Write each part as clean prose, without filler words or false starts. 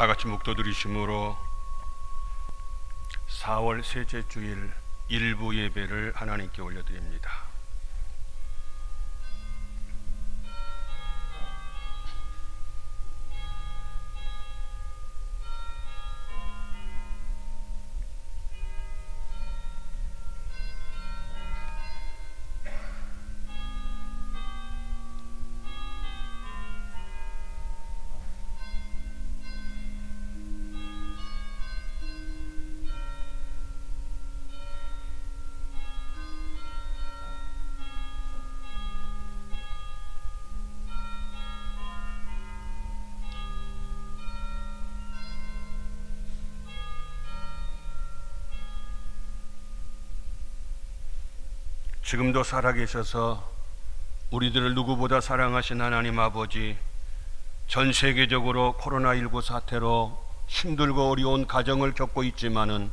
다 같이 묵도드리심으로 4월 셋째 주일 일부 예배를 하나님께 올려드립니다. 지금도 살아계셔서 우리들을 누구보다 사랑하신 하나님 아버지, 전 세계적으로 코로나19 사태로 힘들고 어려운 가정을 겪고 있지만은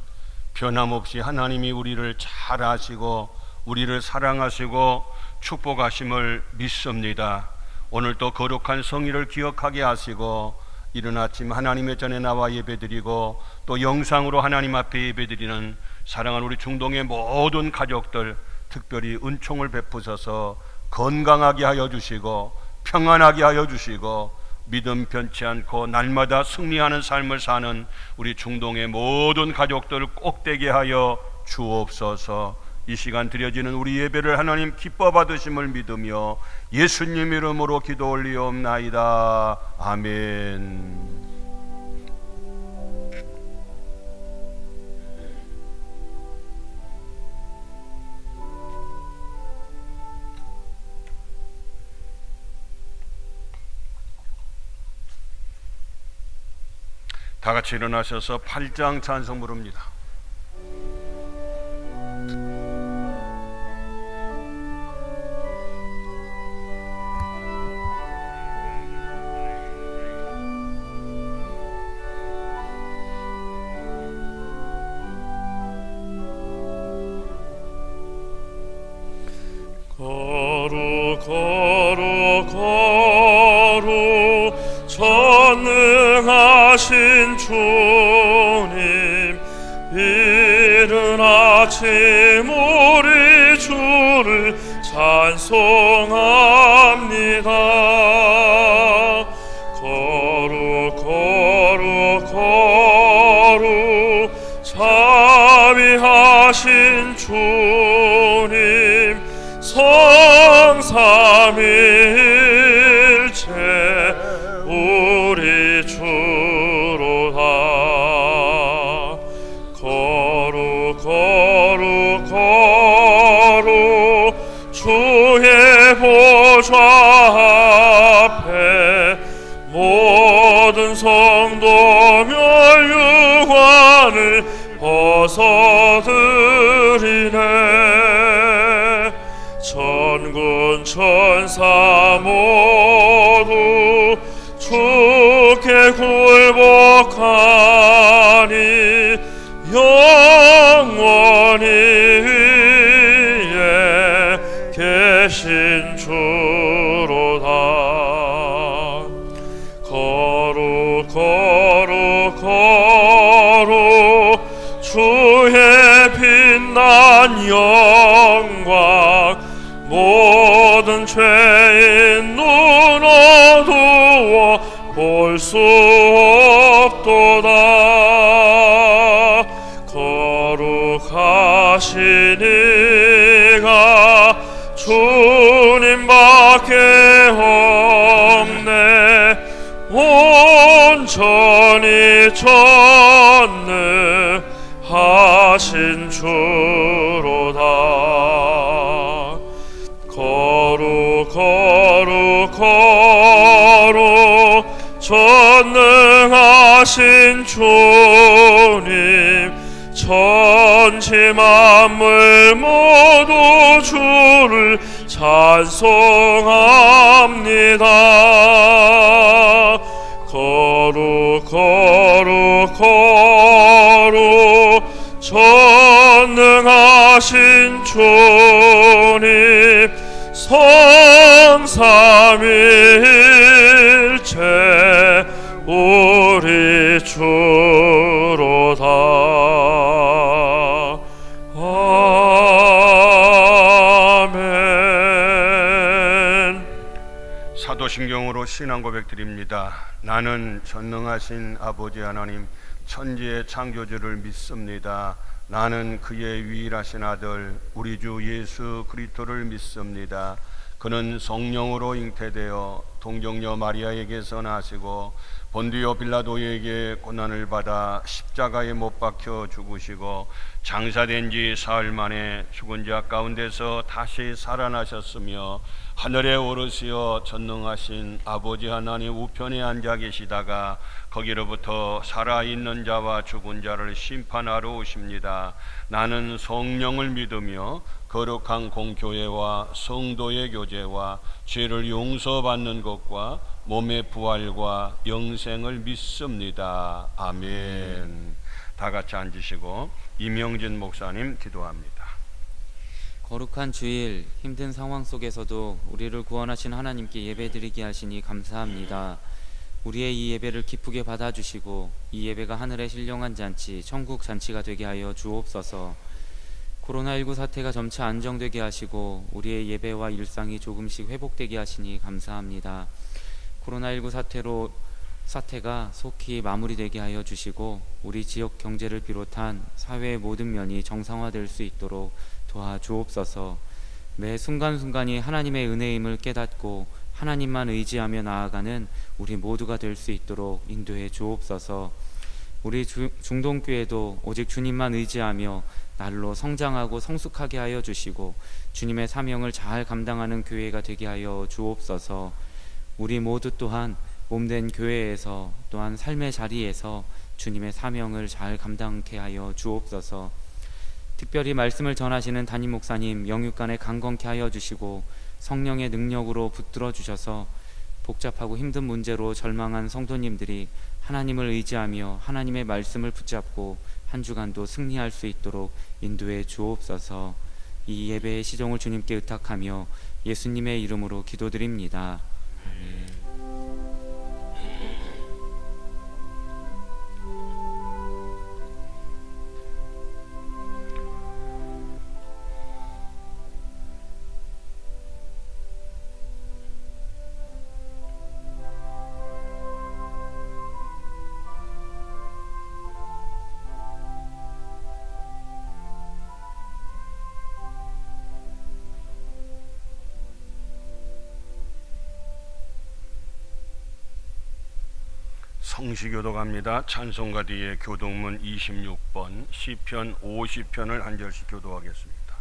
변함없이 하나님이 우리를 잘 아시고 우리를 사랑하시고 축복하심을 믿습니다. 오늘 또 거룩한 성일을 기억하게 하시고 이른 아침 하나님의 전에 나와 예배드리고 또 영상으로 하나님 앞에 예배드리는 사랑하는 우리 중동의 모든 가족들 특별히 은총을 베푸셔서 건강하게 하여 주시고 평안하게 하여 주시고 믿음 변치 않고 날마다 승리하는 삶을 사는 우리 중동의 모든 가족들을 꼭 되게 하여 주옵소서. 이 시간 드려지는 우리 예배를 하나님 기뻐 받으심을 믿으며 예수님 이름으로 기도 올리옵나이다. 아멘. 다 같이 일어나셔서 8장 찬송 부릅니다. 전능하신 주님, 이른 아침 우리 주를 찬송합니다. 거룩 자비하신 주님, 성삼일체 우리 주로다. 거룩 주의 보좌 앞에 모든 성도 멸류관을 벗어드리네. 천군 천사 모두 주께 굴복하니 영원히 위에 계신 주로다. 거룩 주의 빛난 영광 모든 죄인 눈 어두워 볼 수 없도다. 거룩하신 이가 주님밖에 없네. 온전히 전능하신 주로다. 거룩 전능하신 주님, 천지 만물 모두 주를 찬송합니다. 거룩 전능하신 주님, 성삼일체 우리 사도신경으로 신앙 고백드립니다. 나는 전능하신 아버지 하나님 천지의 창조주를 믿습니다. 나는 그의 유일하신 아들 우리 주 예수 그리스도를 믿습니다. 그는 성령으로 잉태되어 동정녀 마리아에게서 나시고 본디오 빌라도에게 고난을 받아 십자가에 못 박혀 죽으시고 장사된 지 사흘 만에 죽은 자 가운데서 다시 살아나셨으며 하늘에 오르시어 전능하신 아버지 하나님 우편에 앉아 계시다가 거기로부터 살아있는 자와 죽은 자를 심판하러 오십니다. 나는 성령을 믿으며 거룩한 공교회와 성도의 교제와 죄를 용서받는 것과 몸의 부활과 영생을 믿습니다. 아멘. 다 같이 앉으시고 이명진 목사님 기도합니다. 거룩한 주일, 힘든 상황 속에서도 우리를 구원하신 하나님께 예배드리게 하시니 감사합니다. 우리의 이 예배를 기쁘게 받아주시고 이 예배가 하늘의 신령한 잔치, 천국 잔치가 되게 하여 주옵소서. 코로나19 사태가 점차 안정되게 하시고 우리의 예배와 일상이 조금씩 회복되게 하시니 감사합니다. 코로나19 사태가 속히 마무리되게 하여 주시고 우리 지역 경제를 비롯한 사회의 모든 면이 정상화될 수 있도록 도와주옵소서. 매 순간순간이 하나님의 은혜임을 깨닫고 하나님만 의지하며 나아가는 우리 모두가 될 수 있도록 인도해 주옵소서. 우리 중동교회도 오직 주님만 의지하며 날로 성장하고 성숙하게 하여 주시고 주님의 사명을 잘 감당하는 교회가 되게 하여 주옵소서. 우리 모두 또한 몸된 교회에서 또한 삶의 자리에서 주님의 사명을 잘 감당케 하여 주옵소서. 특별히 말씀을 전하시는 담임 목사님 영육간에 강건케 하여 주시고 성령의 능력으로 붙들어 주셔서 복잡하고 힘든 문제로 절망한 성도님들이 하나님을 의지하며 하나님의 말씀을 붙잡고 한 주간도 승리할 수 있도록 인도해 주옵소서. 이 예배의 시종을 주님께 의탁하며 예수님의 이름으로 기도드립니다. 아멘. 성시교도 갑니다. 찬송가 뒤에 교동문 26번 시편 50편을 한 절씩 교도하겠습니다.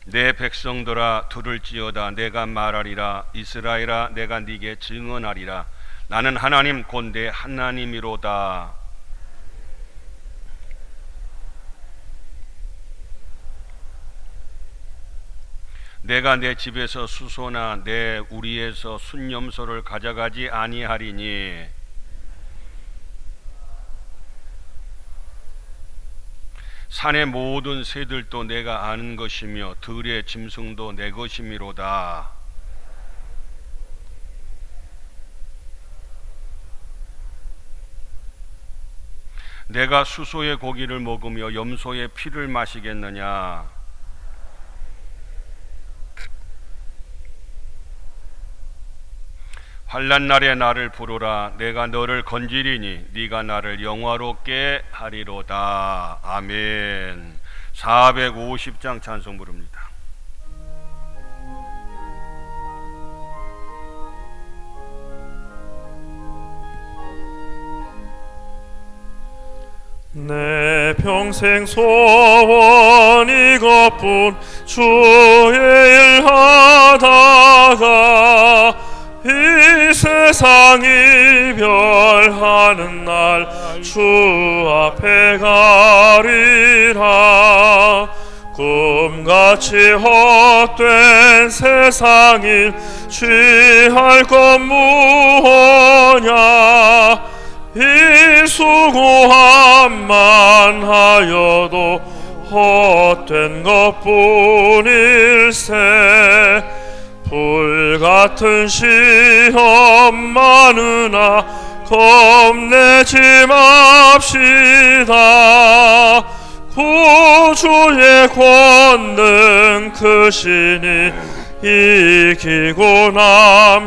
내 백성들아 들을지어다. 내가 말하리라. 이스라엘아 내가 네게 증언하리라. 나는 하나님 곧 내 하나님이로다. 내가 내 집에서 수소나 내 우리에서 순염소를 가져가지 아니하리니 산의 모든 새들도 내가 아는 것이며 들의 짐승도 내 것이미로다. 내가 수소의 고기를 먹으며 염소의 피를 마시겠느냐? 환난 날에 나를 부르라. 내가 너를 건지리니 네가 나를 영화롭게 하리로다. 아멘. 450장 찬송 부릅니다. 내 평생 소원 이것뿐 주의 일 하다가 이 세상 이별하는 날 주 앞에 가리라. 꿈같이 헛된 세상일 취할 것 무엇냐. 이 수고함만 하여도 헛된 것뿐일세. 불같은 시험 많으나 겁내지 맙시다. 구주의 권능 크시니 이기고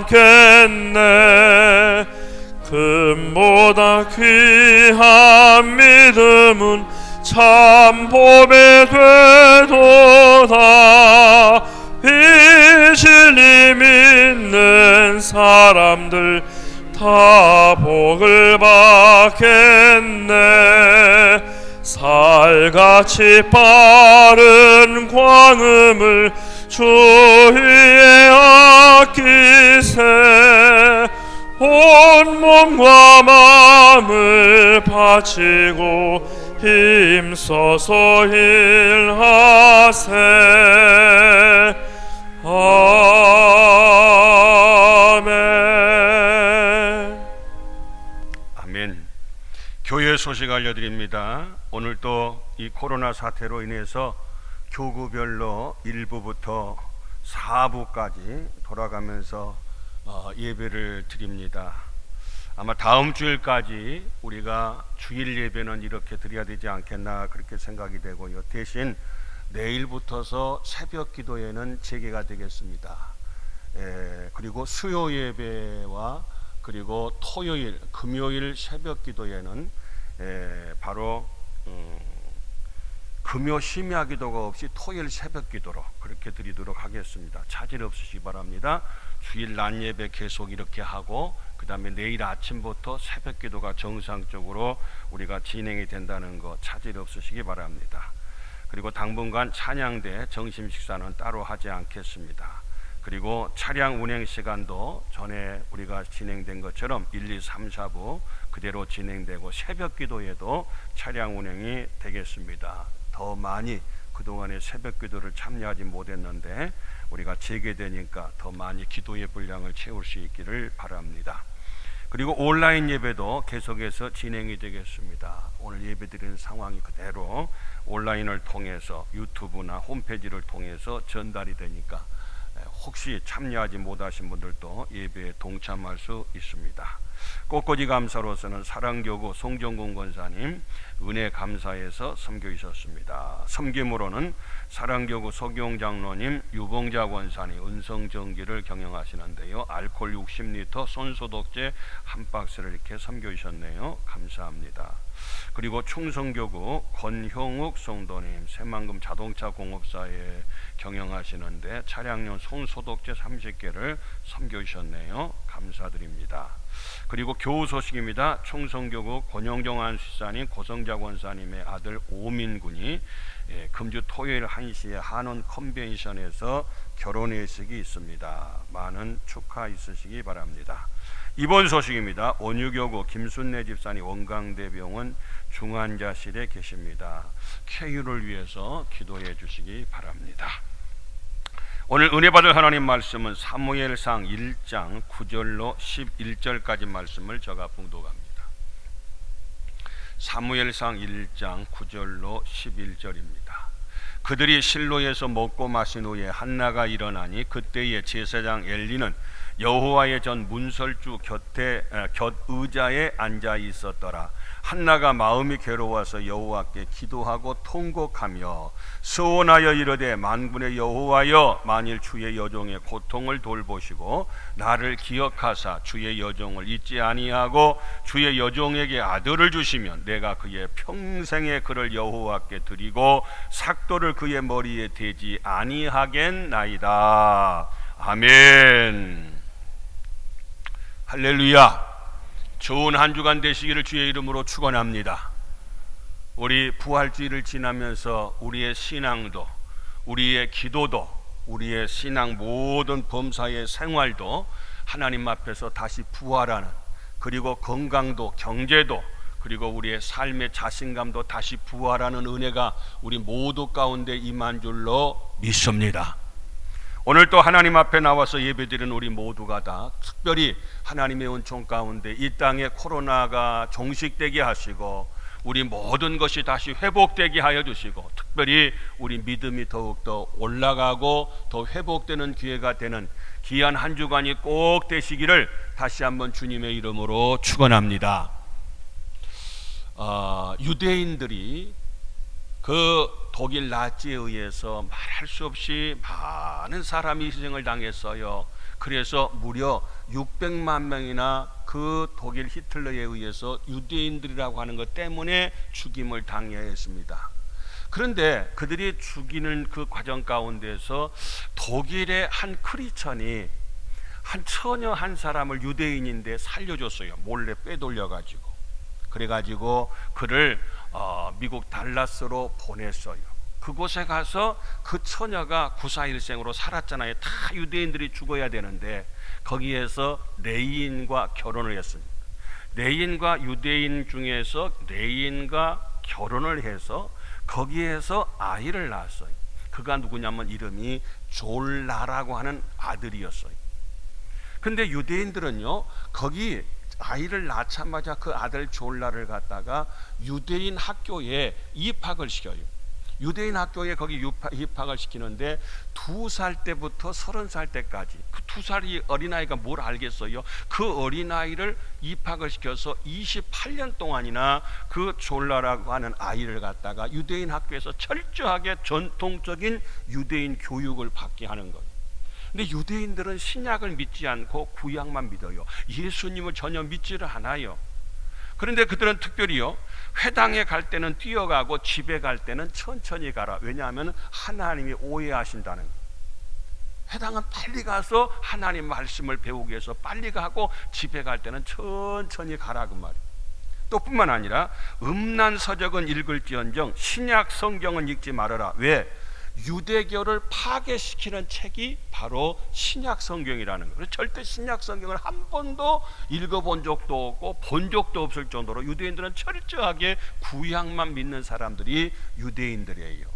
남겠네. 금보다 귀한 믿음은 참 보배 되도다. 비실리 믿는 사람들 다 복을 받겠네. 살같이 빠른 광음을 주 위에 아끼세. 온 몸과 마음을 바치고 힘써서 일하세. 아멘. 아멘. 교회 소식 알려드립니다. 오늘 또 이 코로나 사태로 인해서 교구별로 1부부터 4부까지 돌아가면서 예배를 드립니다. 아마 다음 주일까지 우리가 주일 예배는 이렇게 드려야 되지 않겠나 그렇게 생각이 되고요. 대신 내일부터서 새벽 기도회는 재개가 되겠습니다. 그리고 수요 예배와 그리고 토요일, 금요일 새벽 기도회는 바로 금요 심야 기도가 없이 토요일 새벽 기도로 그렇게 드리도록 하겠습니다. 차질 없으시기 바랍니다. 주일 낮 예배 계속 이렇게 하고 그 다음에 내일 아침부터 새벽 기도가 정상적으로 우리가 진행이 된다는 거 차질 없으시기 바랍니다. 그리고 당분간 찬양대 점심 식사는 따로 하지 않겠습니다. 그리고 차량 운행 시간도 전에 우리가 진행된 것처럼 1, 2, 3, 4부 그대로 진행되고 새벽 기도에도 차량 운행이 되겠습니다. 더 많이 그동안에 새벽 기도를 참여하지 못했는데 우리가 재개되니까 더 많이 기도의 분량을 채울 수 있기를 바랍니다. 그리고 온라인 예배도 계속해서 진행이 되겠습니다. 오늘 예배드리는 상황이 그대로 온라인을 통해서 유튜브나 홈페이지를 통해서 전달이 되니까 혹시 참여하지 못하신 분들도 예배에 동참할 수 있습니다. 꽃꽂이 감사로서는 사랑교구 송정곤 권사님 은혜 감사에서 섬겨주셨습니다. 섬김으로는 사랑교구 소경 장로님 유봉자 권사님 은성정기를 경영하시는데요. 알코올 60리터 손소독제 한 박스를 이렇게 섬겨주셨네요. 감사합니다. 그리고 충성교구 권형욱 성도님 새만금 자동차 공업사에 경영하시는데 차량용 손소독제 30개를 섬겨주셨네요. 감사드립니다. 그리고 교우 소식입니다. 충성교구 권영정 안수사님 고성자 권사님의 아들 오민군이 금주 토요일 1시에 한원 컨벤션에서 결혼회식이 있습니다. 많은 축하 있으시기 바랍니다. 이번 소식입니다. 온유교구 김순례 집사님 원광대병원 중환자실에 계십니다. 쾌유를 위해서 기도해 주시기 바랍니다. 오늘 은혜 받을 하나님 말씀은 사무엘상 1장 9절로 11절까지 말씀을 제가 봉독합니다. 사무엘상 1장 9절로 11절입니다. 그들이 실로에서 먹고 마신 후에 한나가 일어나니 그때에 제사장 엘리는 여호와의 전 문설주 곁 의자에 앉아 있었더라. 한나가 마음이 괴로워서 여호와께 기도하고 통곡하며 서원하여 이르되 만군의 여호와여 만일 주의 여종의 고통을 돌보시고 나를 기억하사 주의 여종을 잊지 아니하고 주의 여종에게 아들을 주시면 내가 그의 평생의 그를 여호와께 드리고 삭도를 그의 머리에 대지 아니하겠나이다. 아멘. 할렐루야. 좋은 한 주간 되시기를 주의 이름으로 축원합니다. 우리 부활주의를 지나면서 우리의 신앙도 우리의 기도도 우리의 신앙 모든 범사의 생활도 하나님 앞에서 다시 부활하는, 그리고 건강도 경제도 그리고 우리의 삶의 자신감도 다시 부활하는 은혜가 우리 모두 가운데 임한 줄로 믿습니다. 오늘 또 하나님 앞에 나와서 예배드리는 우리 모두가 다 특별히 하나님의 은총 가운데 이 땅에 코로나가 종식되게 하시고 우리 모든 것이 다시 회복되게 하여 주시고 특별히 우리 믿음이 더욱더 올라가고 더 회복되는 기회가 되는 귀한 한 주간이 꼭 되시기를 다시 한번 주님의 이름으로 축원합니다. 유대인들이 그 독일 나치에 의해서 말할 수 없이 많은 사람이 희생을 당했어요. 그래서 무려 600만 명이나 그 독일 히틀러에 의해서 유대인들이라고 하는 것 때문에 죽임을 당해야 했습니다. 그런데 그들이 죽이는 그 과정 가운데서 독일의 한 크리스천이 한 처녀 한 사람을 유대인인데 살려줬어요. 몰래 빼돌려가지고. 그래가지고 그를 미국 달라스로 보냈어요. 그곳에 가서 그 처녀가 구사일생으로 살았잖아요. 다 유대인들이 죽어야 되는데 거기에서 레인과 결혼을 했습니다. 레인과 유대인 중에서 레인과 결혼을 해서 거기에서 아이를 낳았어요. 그가 누구냐면 이름이 졸라라고 하는 아들이었어요. 근데 유대인들은요, 거기 아이를 낳자마자 그 아들 졸라를 갖다가 유대인 학교에 입학을 시켜요. 유대인 학교에 거기 입학을 시키는데 2살 때부터 30살 때까지 그 2살이 어린아이가 뭘 알겠어요? 그 어린아이를 입학을 시켜서 28년 동안이나 그 졸라라고 하는 아이를 갖다가 유대인 학교에서 철저하게 전통적인 유대인 교육을 받게 하는 거예요. 근데 유대인들은 신약을 믿지 않고 구약만 믿어요. 예수님을 전혀 믿지를 않아요. 그런데 그들은 특별히요, 회당에 갈 때는 뛰어가고 집에 갈 때는 천천히 가라. 왜냐하면 하나님이 오해하신다는 거예요. 회당은 빨리 가서 하나님 말씀을 배우기 위해서 빨리 가고 집에 갈 때는 천천히 가라 그 말이에요. 또 뿐만 아니라 음란 서적은 읽을지언정 신약 성경은 읽지 말아라. 왜? 유대교를 파괴시키는 책이 바로 신약 성경이라는 거예요. 절대 신약 성경을 한 번도 읽어본 적도 없고 본 적도 없을 정도로 유대인들은 철저하게 구약만 믿는 사람들이 유대인들이에요.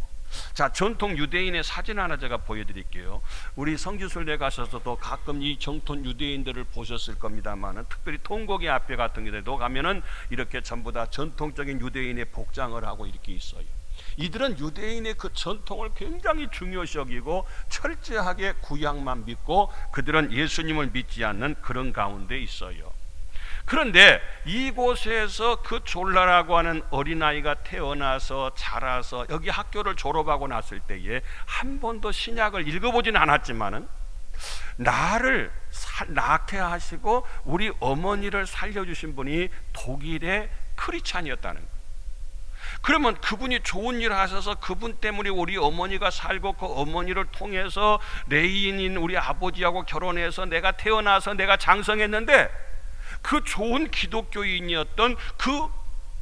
자, 전통 유대인의 사진 하나 제가 보여드릴게요. 우리 성지순례 가셔서도 가끔 이 정통 유대인들을 보셨을 겁니다만, 특별히 통곡의 앞에 같은 데도 가면은 이렇게 전부 다 전통적인 유대인의 복장을 하고 이렇게 있어요. 이들은 유대인의 그 전통을 굉장히 중요시 여기고 철저하게 구약만 믿고 그들은 예수님을 믿지 않는 그런 가운데 있어요. 그런데 이곳에서 그 졸라라고 하는 어린아이가 태어나서 자라서 여기 학교를 졸업하고 났을 때에 한 번도 신약을 읽어보진 않았지만은 나를 낳게 하시고 우리 어머니를 살려주신 분이 독일의 크리스찬이었다는 거예요. 그러면 그분이 좋은 일을 하셔서 그분 때문에 우리 어머니가 살고 그 어머니를 통해서 레인인 우리 아버지하고 결혼해서 내가 태어나서 내가 장성했는데 그 좋은 기독교인이었던 그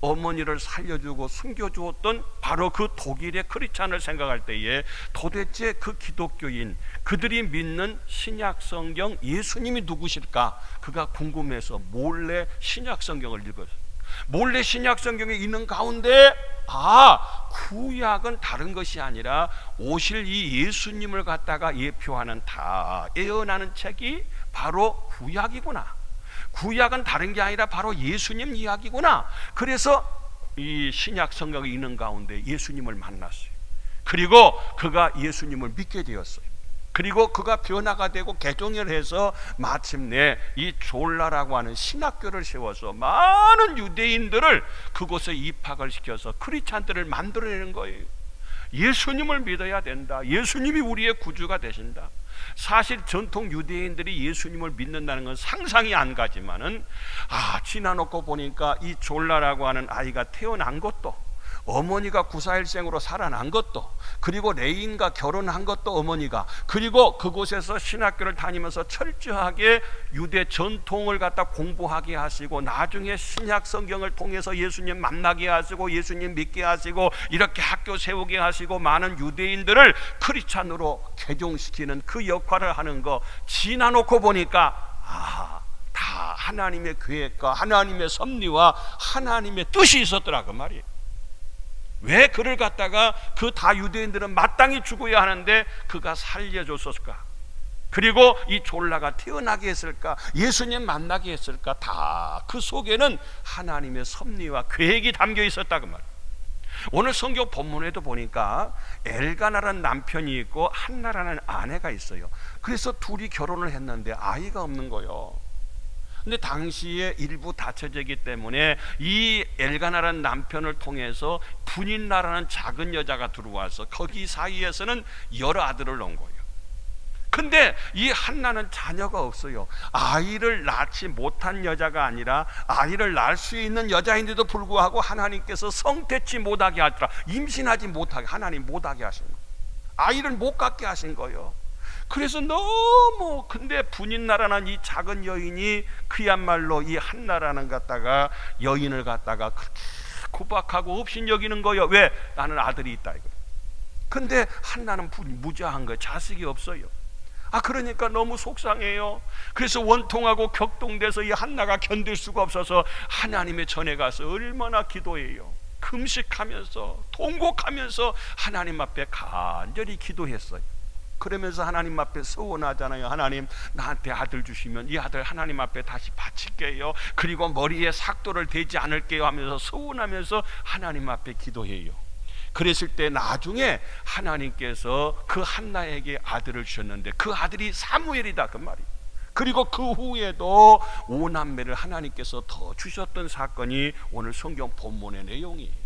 어머니를 살려주고 숨겨주었던 바로 그 독일의 크리스찬을 생각할 때에 도대체 그 기독교인 그들이 믿는 신약 성경 예수님이 누구실까? 그가 궁금해서 몰래 신약 성경을 읽었어요. 몰래 신약 성경에 있는 가운데 구약은 다른 것이 아니라 오실 이 예수님을 갖다가 예표하는 다 예언하는 책이 바로 구약이구나. 구약은 다른 게 아니라 바로 예수님 이야기구나. 그래서 이 신약 성경에 있는 가운데 예수님을 만났어요. 그리고 그가 예수님을 믿게 되었어요. 그리고 그가 변화가 되고 개종을 해서 마침내 이 졸라라고 하는 신학교를 세워서 많은 유대인들을 그곳에 입학을 시켜서 크리스찬들을 만들어내는 거예요. 예수님을 믿어야 된다. 예수님이 우리의 구주가 되신다. 사실 전통 유대인들이 예수님을 믿는다는 건 상상이 안 가지만은 지나놓고 보니까 이 졸라라고 하는 아이가 태어난 것도, 어머니가 구사일생으로 살아난 것도, 그리고 레인과 결혼한 것도 어머니가, 그리고 그곳에서 신학교를 다니면서 철저하게 유대 전통을 갖다 공부하게 하시고 나중에 신약 성경을 통해서 예수님 만나게 하시고 예수님 믿게 하시고 이렇게 학교 세우게 하시고 많은 유대인들을 크리스찬으로 개종시키는 그 역할을 하는 거 지나놓고 보니까 다 하나님의 계획과 하나님의 섭리와 하나님의 뜻이 있었더라 그 말이에요. 왜 그를 갖다가 그 다 유대인들은 마땅히 죽어야 하는데 그가 살려줬을까? 그리고 이 졸라가 태어나게 했을까? 예수님 만나게 했을까? 다 그 속에는 하나님의 섭리와 계획이 담겨 있었다 그 말이에요. 오늘 성경 본문에도 보니까 엘가나라는 남편이 있고 한나라는 아내가 있어요. 그래서 둘이 결혼을 했는데 아이가 없는 거예요. 근데 당시에 일부 다처제이기 때문에 이 엘가나라는 남편을 통해서 분인나라는 작은 여자가 들어와서 거기 사이에서는 여러 아들을 낳은 거예요. 근데 이 한나는 자녀가 없어요. 아이를 낳지 못한 여자가 아니라 아이를 낳을 수 있는 여자인데도 불구하고 하나님께서 성태치 못하게 하더라. 임신하지 못하게 하나님 못하게 하신 거예요. 아이를 못 갖게 하신 거예요. 그래서 너무 근데 분인나라는 이 작은 여인이 그야말로 이 한나라는 갖다가 여인을 갖다가 그렇게 구박하고 없인 여기는 거예요. 왜? 나는 아들이 있다 이거. 근데 한나는 무자한 거예요. 자식이 없어요. 그러니까 너무 속상해요. 그래서 원통하고 격동돼서 이 한나가 견딜 수가 없어서 하나님의 전에 가서 얼마나 기도해요. 금식하면서 통곡하면서 하나님 앞에 간절히 기도했어요. 그러면서 하나님 앞에 서원하잖아요. 하나님, 나한테 아들 주시면 이 아들 하나님 앞에 다시 바칠게요. 그리고 머리에 삭도를 대지 않을게요 하면서 서원하면서 하나님 앞에 기도해요. 그랬을 때 나중에 하나님께서 그 한나에게 아들을 주셨는데 그 아들이 사무엘이다 그 말이에요. 그리고 그 후에도 5남매를 하나님께서 더 주셨던 사건이 오늘 성경 본문의 내용이에요.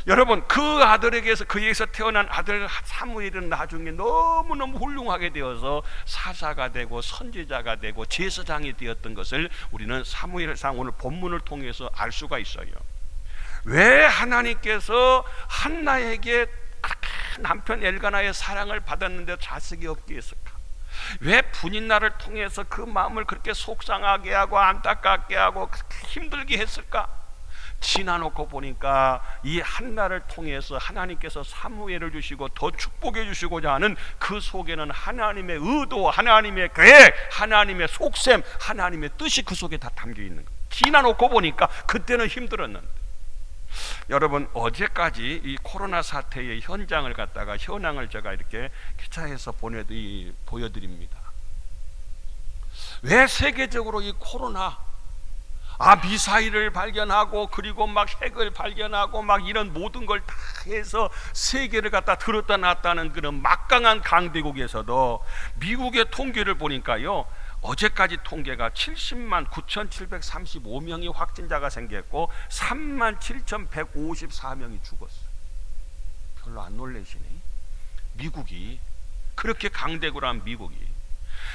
여러분, 그 아들에게서 그에게서 태어난 아들 사무엘은 나중에 너무너무 훌륭하게 되어서 사사가 되고 선지자가 되고 제사장이 되었던 것을 우리는 사무엘상 오늘 본문을 통해서 알 수가 있어요. 왜 하나님께서 한나에게 그렇게 남편 엘가나의 사랑을 받았는데 자식이 없게 했을까? 왜 분인나를 통해서 그 마음을 그렇게 속상하게 하고 안타깝게 하고 그렇게 힘들게 했을까? 지나놓고 보니까 이 한나를 통해서 하나님께서 사무엘을 주시고 더 축복해 주시고자 하는 그 속에는 하나님의 의도, 하나님의 계획, 하나님의 속셈, 하나님의 뜻이 그 속에 다 담겨 있는 거예요. 지나놓고 보니까 그때는 힘들었는데, 여러분 어제까지 이 코로나 사태의 현장을 갖다가 현황을 제가 이렇게 기차에서 보여드립니다. 왜 세계적으로 이 코로나 미사일을 발견하고 그리고 막 핵을 발견하고 막 이런 모든 걸 다 해서 세계를 갖다 들었다 놨다는 그런 막강한 강대국에서도 미국의 통계를 보니까요, 어제까지 통계가 70만 9,735명이 확진자가 생겼고 3만 7,154명이 죽었어요. 별로 안 놀라시네. 미국이 그렇게 강대국한 미국이.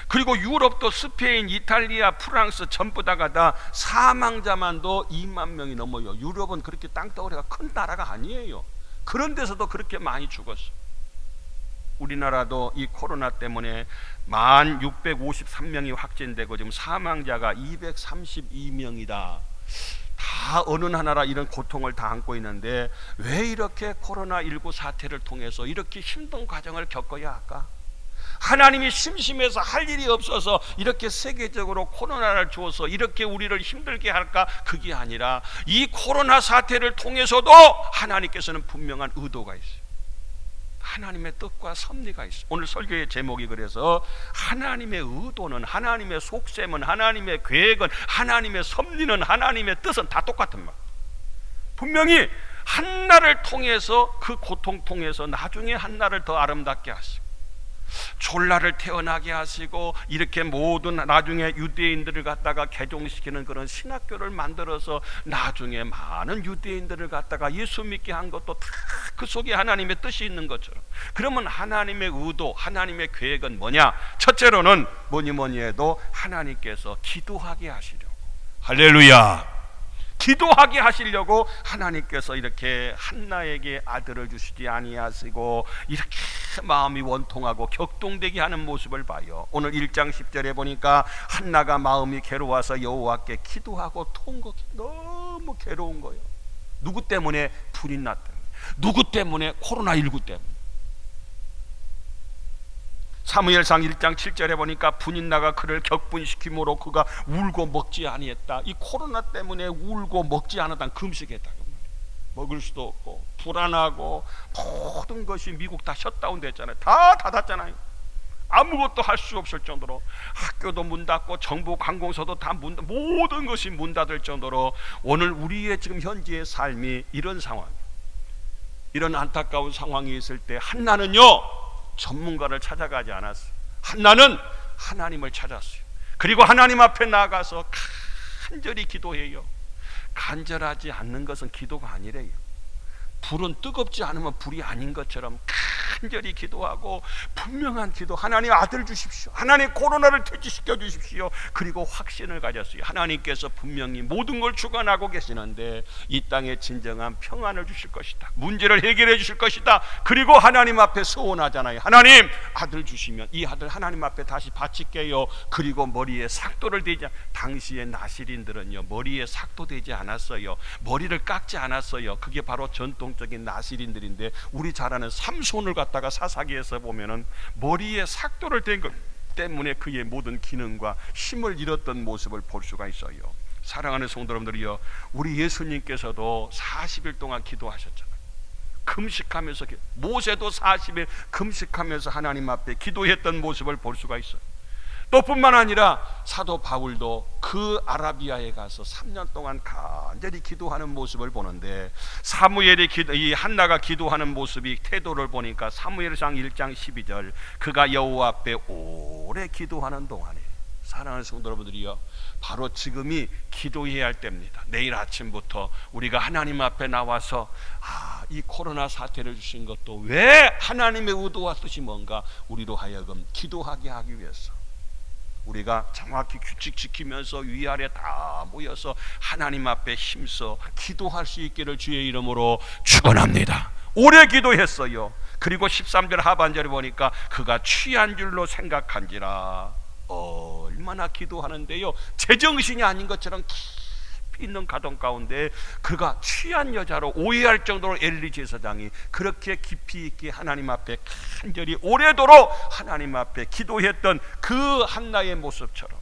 그리고 유럽도 스페인, 이탈리아, 프랑스 전부 다가 사망자만도 2만 명이 넘어요. 유럽은 그렇게 땅덩어리가 큰 나라가 아니에요. 그런 데서도 그렇게 많이 죽었어요. 우리나라도 이 코로나 때문에 1653명이 확진되고 지금 사망자가 232명이다. 다 어느 나라 이런 고통을 다 안고 있는데 왜 이렇게 코로나19 사태를 통해서 이렇게 힘든 과정을 겪어야 할까? 하나님이 심심해서 할 일이 없어서 이렇게 세계적으로 코로나를 주어서 이렇게 우리를 힘들게 할까? 그게 아니라 이 코로나 사태를 통해서도 하나님께서는 분명한 의도가 있어요. 하나님의 뜻과 섭리가 있어요. 오늘 설교의 제목이 그래서 하나님의 의도는, 하나님의 속셈은, 하나님의 계획은, 하나님의 섭리는, 하나님의 뜻은 다 똑같은 말. 분명히 한나를 통해서 그 고통 통해서 나중에 한나를 더 아름답게 하시고 졸라를 태어나게 하시고 이렇게 모든 나중에 유대인들을 갖다가 개종시키는 그런 신학교를 만들어서 나중에 많은 유대인들을 갖다가 예수 믿게 한 것도 다 그 속에 하나님의 뜻이 있는 것처럼, 그러면 하나님의 의도, 하나님의 계획은 뭐냐? 첫째로는 뭐니 해도 하나님께서 기도하게 하시려고, 할렐루야, 기도하게 하시려고 하나님께서 이렇게 한나에게 아들을 주시지 아니하시고 이렇게 마음이 원통하고 격동되게 하는 모습을 봐요. 오늘 1장 10절에 보니까 한나가 마음이 괴로워서 여호와께 기도하고 통곡해. 너무 괴로운 거예요. 누구 때문에? 분인나 때문에. 누구 때문에? 코로나19 때문에. 사무엘상 1장 7절에 보니까 분인나가 그를 격분시킴으로 그가 울고 먹지 아니했다. 이 코로나 때문에 울고 먹지 않았다. 금식했다. 먹을 수도 없고 불안하고 모든 것이 미국 다 셧다운 됐잖아요. 다 닫았잖아요. 아무것도 할 수 없을 정도로 학교도 문 닫고 정부 관공서도 다 모든 것이 문 닫을 정도로 오늘 우리의 지금 현재의 삶이 이런 상황, 이런 안타까운 상황이 있을 때 한나는요 전문가를 찾아가지 않았어요. 한나는 하나님을 찾았어요. 그리고 하나님 앞에 나가서 간절히 기도해요. 간절하지 않는 것은 기도가 아니래요. 불은 뜨겁지 않으면 불이 아닌 것처럼 간절히 기도하고 분명한 기도, 하나님 아들 주십시오, 하나님 코로나를 퇴치시켜 주십시오. 그리고 확신을 가졌어요. 하나님께서 분명히 모든 걸 주관하고 계시는데 이 땅에 진정한 평안을 주실 것이다, 문제를 해결해 주실 것이다. 그리고 하나님 앞에 서원하잖아요. 하나님 아들 주시면 이 아들 하나님 앞에 다시 바칠게요. 그리고 머리에 삭도를 대지, 당시의 나시린들은요 머리에 삭도 되지 않았어요. 머리를 깎지 않았어요. 그게 바로 전통적인 나시린들인데, 우리 잘 아는 삼손을 갖다가 사사기에서 보면은 머리에 삭도를 댄 것 때문에 그의 모든 기능과 힘을 잃었던 모습을 볼 수가 있어요. 사랑하는 성도 여러분들이요, 우리 예수님께서도 40일 동안 기도하셨잖아요. 금식하면서, 모세도 40일 금식하면서 하나님 앞에 기도했던 모습을 볼 수가 있어요. 또 뿐만 아니라 사도 바울도 그 아라비아에 가서 3년 동안 간절히 기도하는 모습을 보는데, 이 한나가 기도하는 모습이, 태도를 보니까 사무엘상 1장 12절, 그가 여호와 앞에 오래 기도하는 동안에, 사랑하는 성도 여러분들이요, 바로 지금이 기도해야 할 때입니다. 내일 아침부터 우리가 하나님 앞에 나와서 이 코로나 사태를 주신 것도 왜 하나님의 의도와 뜻이 뭔가 우리로 하여금 기도하게 하기 위해서 우리가 정확히 규칙 지키면서 위아래 다 모여서 하나님 앞에 힘써 기도할 수 있기를 주의 이름으로 축원합니다. 오래 기도했어요. 그리고 13절 하반절에 보니까 그가 취한 줄로 생각한지라. 얼마나 기도하는데요, 제정신이 아닌 것처럼 깊이 있는 가동 가운데 그가 취한 여자로 오해할 정도로 엘리 제사장이 그렇게 깊이 있게 하나님 앞에 간절히 오래도록 하나님 앞에 기도했던 그 한나의 모습처럼,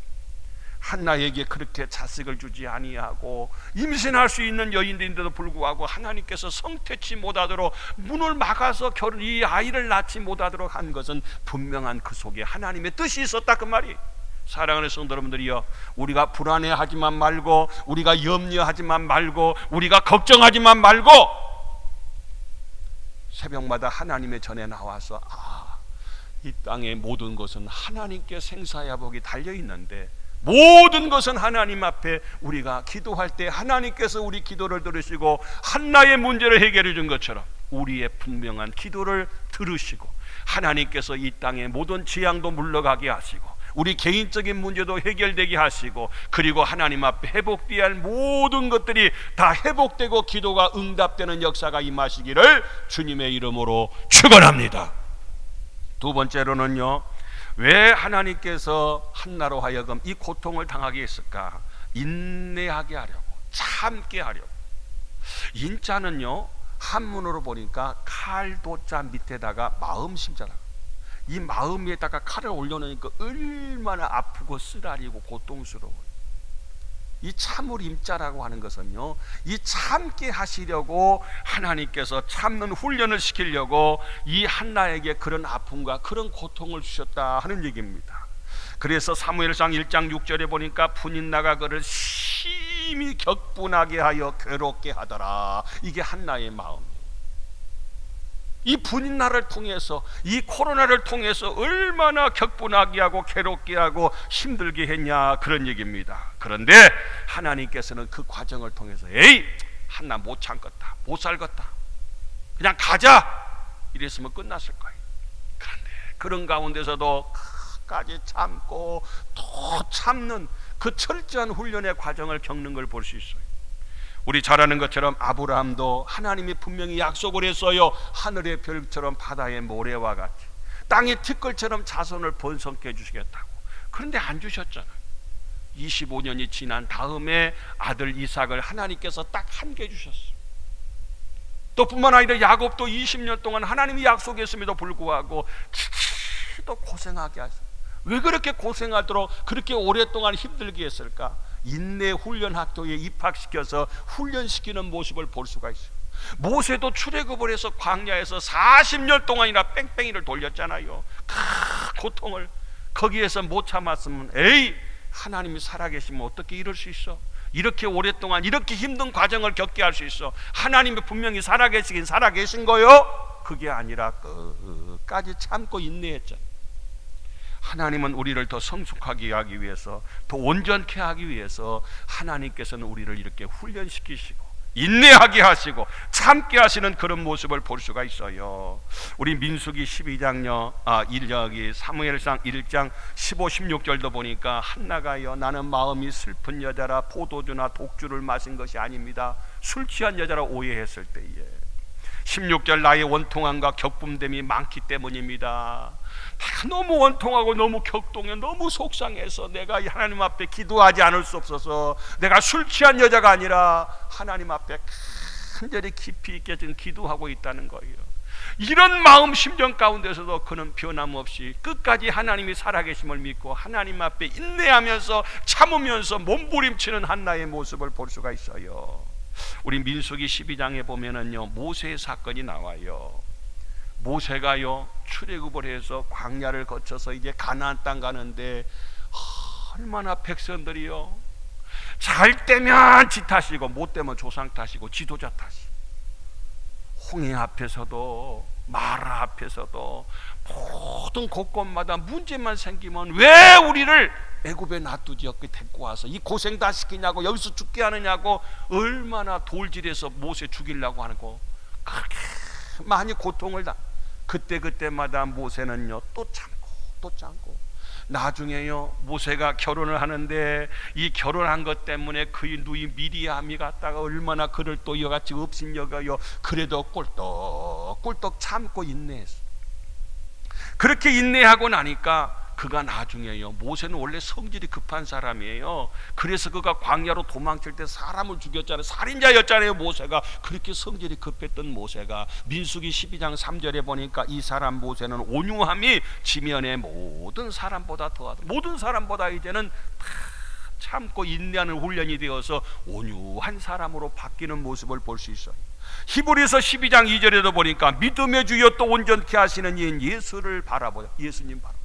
한나에게 그렇게 자식을 주지 아니하고 임신할 수 있는 여인인데도 불구하고 하나님께서 성퇴치 못하도록 문을 막아서 이 아이를 낳지 못하도록 한 것은 분명한 그 속에 하나님의 뜻이 있었다, 그 말이. 사랑하는 성도 여러분들이요, 우리가 불안해하지만 말고, 우리가 염려하지만 말고, 우리가 걱정하지만 말고, 새벽마다 하나님의 전에 나와서 이 땅의 모든 것은 하나님께 생사야복이 달려있는데, 모든 것은 하나님 앞에 우리가 기도할 때 하나님께서 우리 기도를 들으시고 한나의 문제를 해결해 준 것처럼 우리의 분명한 기도를 들으시고 하나님께서 이 땅의 모든 재앙도 물러가게 하시고 우리 개인적인 문제도 해결되게 하시고, 그리고 하나님 앞에 회복되어야 할 모든 것들이 다 회복되고 기도가 응답되는 역사가 임하시기를 주님의 이름으로 축원합니다. 두 번째로는요, 왜 하나님께서 한나로 하여금 이 고통을 당하게 했을까? 인내하게 하려고, 참게 하려고. 인자는요, 한문으로 보니까 칼도자 밑에다가 마음심자라고, 이 마음 위에다가 칼을 올려놓으니까 얼마나 아프고 쓰라리고 고통스러워요. 이 참을 임자라고 하는 것은요, 이 참게 하시려고 하나님께서 참는 훈련을 시키려고 이 한나에게 그런 아픔과 그런 고통을 주셨다 하는 얘기입니다. 그래서 사무엘상 1장 6절에 보니까 분인나가 그를 심히 격분하게 하여 괴롭게 하더라. 이게 한나의 마음이에요. 이 분인나를 통해서, 이 코로나를 통해서 얼마나 격분하게 하고 괴롭게 하고 힘들게 했냐, 그런 얘기입니다. 그런데 하나님께서는 그 과정을 통해서 한나 못 참겠다, 못 살겠다, 그냥 가자 이랬으면 끝났을 거예요. 그런데 그런 가운데서도 끝까지 참고 또 참는 그 철저한 훈련의 과정을 겪는 걸 볼 수 있어요. 우리 잘 아는 것처럼 아브라함도 하나님이 분명히 약속을 했어요. 하늘의 별처럼 바다의 모래와 같이 땅의 티끌처럼 자손을 번성케 해주시겠다고. 그런데 안 주셨잖아요. 25년이 지난 다음에 아들 이삭을 하나님께서 딱 한 개 주셨어요. 또 뿐만 아니라 야곱도 20년 동안 하나님이 약속했음에도 불구하고 또 고생하게 하셨어요. 왜 그렇게 고생하도록 그렇게 오랫동안 힘들게 했을까? 인내 훈련 학교에 입학시켜서 훈련시키는 모습을 볼 수가 있어요. 모세도 출애굽을 해서 광야에서 40년 동안이나 뺑뺑이를 돌렸잖아요. 고통을 거기에서 못 참았으면 하나님이 살아계시면 어떻게 이럴 수 있어? 이렇게 오랫동안 이렇게 힘든 과정을 겪게 할 수 있어? 하나님이 분명히 살아계시긴 살아계신 거요? 그게 아니라 끝까지 참고 인내했잖아요. 하나님은 우리를 더 성숙하게 하기 위해서, 더 온전케 하기 위해서 하나님께서는 우리를 이렇게 훈련시키시고 인내하게 하시고 참게 하시는 그런 모습을 볼 수가 있어요. 우리 민수기 12장요, 사무엘상 1장 15, 16절도 보니까 한나가요, 나는 마음이 슬픈 여자라 포도주나 독주를 마신 것이 아닙니다. 술 취한 여자라 오해했을 때에 16절 나의 원통함과 격분됨이 많기 때문입니다. 내가 너무 원통하고 너무 격동해, 너무 속상해서 내가 하나님 앞에 기도하지 않을 수 없어서 내가 술 취한 여자가 아니라 하나님 앞에 간절히 깊이 있게 지금 기도하고 있다는 거예요. 이런 마음 심정 가운데서도 그는 변함없이 끝까지 하나님이 살아계심을 믿고 하나님 앞에 인내하면서 참으면서 몸부림치는 한나의 모습을 볼 수가 있어요. 우리 민수기 12장에 보면은요, 모세의 사건이 나와요. 모세가요, 출애굽을 해서 광야를 거쳐서 이제 가나안 땅 가는데 얼마나 백성들이요, 잘 때면 지 탓이고 못 되면 조상 탓이고 지도자 탓이, 홍해 앞에서도 마라 앞에서도 모든 곳곳마다 문제만 생기면 왜 우리를 애굽에 놔두지 여기 데리고 와서 이 고생 다 시키냐고, 여기서 죽게 하느냐고, 얼마나 돌질해서 모세 죽이려고 하고 그렇게 많이 고통을 당. 그때마다 모세는요 또 참고 나중에요 모세가 결혼을 하는데 이 결혼한 것 때문에 그의 누이 미리암이 갔다가 얼마나 그를 또 이같이 업신여겨요. 그래도 꿀떡 참고 인내했어. 그렇게 인내하고 나니까 그가 나중에요, 모세는 원래 성질이 급한 사람이에요. 그래서 그가 광야로 도망칠 때 사람을 죽였잖아요. 살인자였잖아요. 모세가 그렇게 성질이 급했던 모세가 민수기 12장 3절에 보니까 이 사람 모세는 온유함이 지면의 모든 사람보다 더하다. 모든 사람보다 이제는 다 참고 인내하는 훈련이 되어서 온유한 사람으로 바뀌는 모습을 볼 수 있어요. 히브리서 12장 2절에도 보니까 믿음의 주여 또 온전케 하시는 이인 예수를 바라보자. 예수님 바라보자.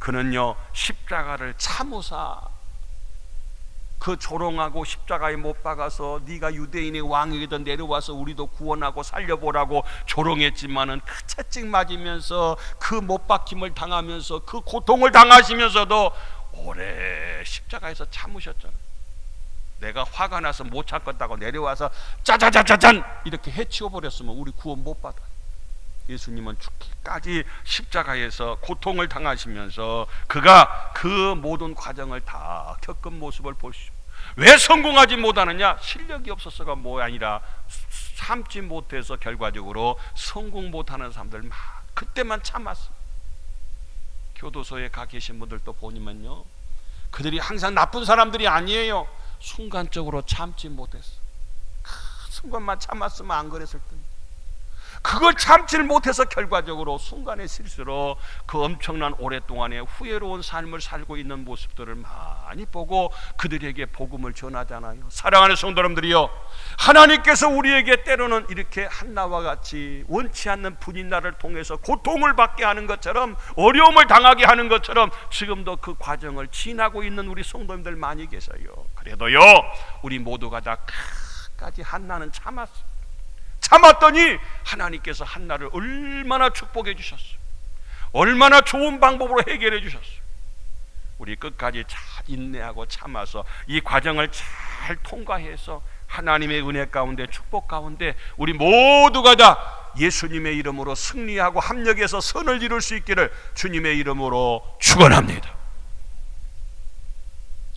그는요 십자가를 참으사 그 조롱하고 십자가에 못 박아서 네가 유대인의 왕이거든 내려와서 우리도 구원하고 살려보라고 조롱했지만은 그 채찍 맞으면서 그 못 박힘을 당하면서 그 고통을 당하시면서도 오래 십자가에서 참으셨잖아요. 내가 화가 나서 못 참겠다고 내려와서 짜자자자잔 이렇게 해치워버렸으면 우리 구원 못 받아요. 예수님은 죽기까지 십자가에서 고통을 당하시면서 그가 그 모든 과정을 다 겪은 모습을 보시죠. 왜 성공하지 못하느냐? 실력이 없어서가 뭐 아니라 참지 못해서 결과적으로 성공 못하는 사람들 막 그때만 참았어요. 교도소에 가 계신 분들도 보니면요, 그들이 항상 나쁜 사람들이 아니에요. 순간적으로 참지 못했어. 그 순간만 참았으면 안 그랬을 텐데 그걸 참지를 못해서 결과적으로 순간의 실수로 그 엄청난 오랫동안의 후회로운 삶을 살고 있는 모습들을 많이 보고 그들에게 복음을 전하잖아요. 사랑하는 성도 여러분들이요, 하나님께서 우리에게 때로는 이렇게 한나와 같이 원치 않는 분인날을 통해서 고통을 받게 하는 것처럼, 어려움을 당하게 하는 것처럼 지금도 그 과정을 지나고 있는 우리 성도님들 많이 계세요. 그래도요 우리 모두가 다 끝까지 한나는 참았더니 하나님께서 한나를 얼마나 축복해 주셨어요. 얼마나 좋은 방법으로 해결해 주셨어요. 우리 끝까지 잘 인내하고 참아서 이 과정을 잘 통과해서 하나님의 은혜 가운데 축복 가운데 우리 모두가 다 예수님의 이름으로 승리하고 합력해서 선을 이룰 수 있기를 주님의 이름으로 축원합니다.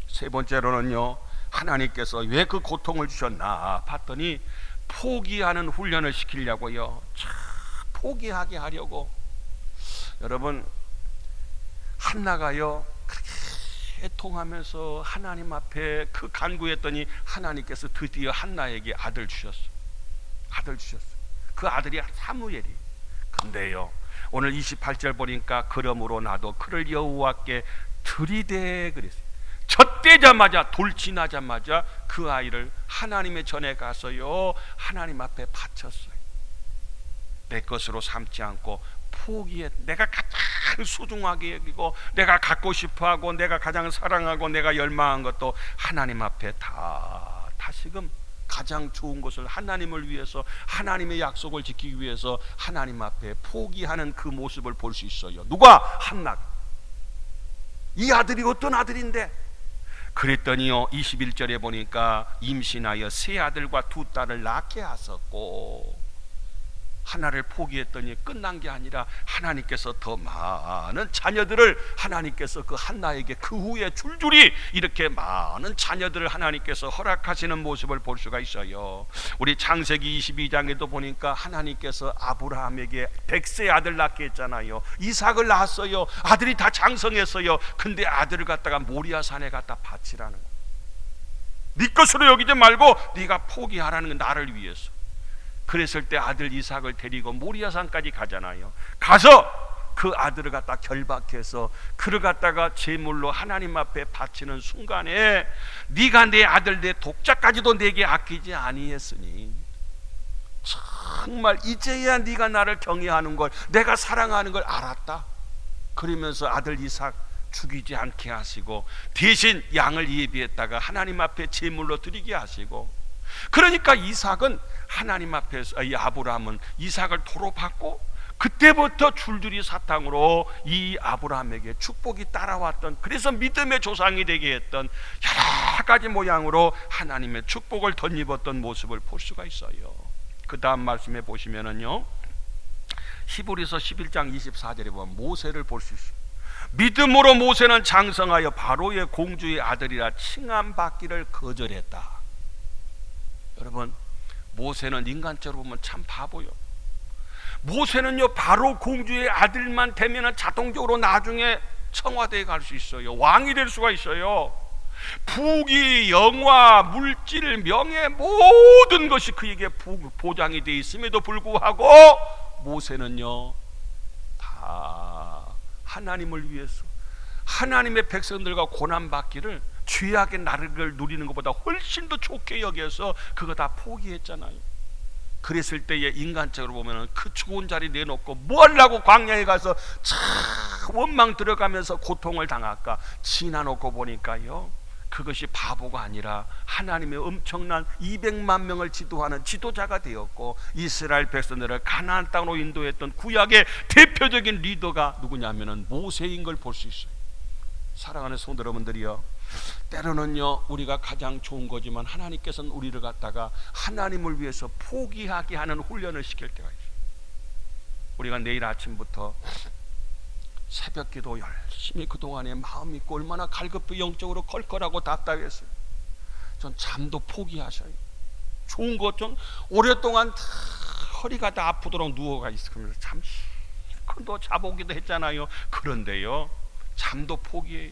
세 번째로는요, 하나님께서 왜 그 고통을 주셨나 봤더니 포기하는 훈련을 시키려고요. 참 포기하게 하려고. 여러분, 한나가요 그렇게 애통하면서 하나님 앞에 그 간구했더니 하나님께서 드디어 한나에게 아들 주셨어요. 그 아들이 사무엘이. 근데요 오늘 28절 보니까 그러므로 나도 그를 여호와께 드리되 그랬어요. 젖되자마자 돌 지나자마자 그 아이를 하나님의 전에 가서요 하나님 앞에 바쳤어요. 내 것으로 삼지 않고 포기해. 내가 가장 소중하게 여기고 내가 갖고 싶어하고 내가 가장 사랑하고 내가 열망한 것도 하나님 앞에 다 다시금 가장 좋은 것을 하나님을 위해서, 하나님의 약속을 지키기 위해서 하나님 앞에 포기하는 그 모습을 볼 수 있어요. 누가? 한나가. 이 아들이 어떤 아들인데? 그랬더니요 21절에 보니까 임신하여 세 아들과 두 딸을 낳게 하셨고, 하나를 포기했더니 끝난 게 아니라 하나님께서 더 많은 자녀들을 하나님께서 그 한나에게 그 후에 줄줄이 이렇게 많은 자녀들을 하나님께서 허락하시는 모습을 볼 수가 있어요. 우리 창세기 22장에도 보니까 하나님께서 아브라함에게 100세 아들 낳게 했잖아요. 이삭을 낳았어요. 아들이 다 장성했어요. 근데 아들을 갖다가 모리아산에 갖다 바치라는 거. 네 것으로 여기지 말고 네가 포기하라는 건 나를 위해서. 그랬을 때 아들 이삭을 데리고 모리아산까지 가잖아요. 가서 그 아들을 갖다 결박해서 그를 갖다가 제물로 하나님 앞에 바치는 순간에 네가 내 아들 내 독자까지도 내게 아끼지 아니했으니 정말 이제야 네가 나를 경외하는 걸, 내가 사랑하는 걸 알았다. 그러면서 아들 이삭 죽이지 않게 하시고 대신 양을 예비했다가 하나님 앞에 제물로 드리게 하시고, 그러니까 이삭은 하나님 앞에서, 이 아브라함은 이삭을 도로 받고 그때부터 줄줄이 사탕으로 이 아브라함에게 축복이 따라왔던, 그래서 믿음의 조상이 되게 했던 여러 가지 모양으로 하나님의 축복을 덧입었던 모습을 볼 수가 있어요. 그 다음 말씀에 보시면은요 히브리서 11장 24절에 보면 모세를 볼 수 있어요. 믿음으로 모세는 장성하여 바로의 공주의 아들이라 칭함받기를 거절했다. 여러분, 모세는 인간적으로 보면 참 바보요. 모세는요 바로 공주의 아들만 되면 자동적으로 나중에 청와대에 갈 수 있어요. 왕이 될 수가 있어요. 부귀, 영화, 물질, 명예 모든 것이 그에게 보장이 되어 있음에도 불구하고 모세는요 다 하나님을 위해서 하나님의 백성들과 고난받기를 죄악의 나를 누리는 것보다 훨씬 더 좋게 여겨서 그거 다 포기했잖아요. 그랬을 때에 인간적으로 보면 그 좋은 자리 내놓고 뭐 하려고 광야에 가서 참 원망 들어가면서 고통을 당할까 지나놓고 보니까요 그것이 바보가 아니라 하나님의 엄청난 200만 명을 지도하는 지도자가 되었고, 이스라엘 백성들을 가나안 땅으로 인도했던 구약의 대표적인 리더가 누구냐면은 모세인 걸 볼 수 있어요. 사랑하는 성도 여러분들이요, 때로는요 우리가 가장 좋은 거지만 하나님께서는 우리를 갖다가 하나님을 위해서 포기하게 하는 훈련을 시킬 때가 있어요. 우리가 내일 아침부터 새벽기도 열심히 그동안에 마음 있고 얼마나 갈급히 영적으로 컬컬하고 답답했어요. 전 잠도 포기하셔요. 좋은 것 좀 오랫동안 다 허리가 다 아프도록 누워가 있으면서 잠시 실컷 자보기도 했잖아요. 그런데요 잠도 포기해요.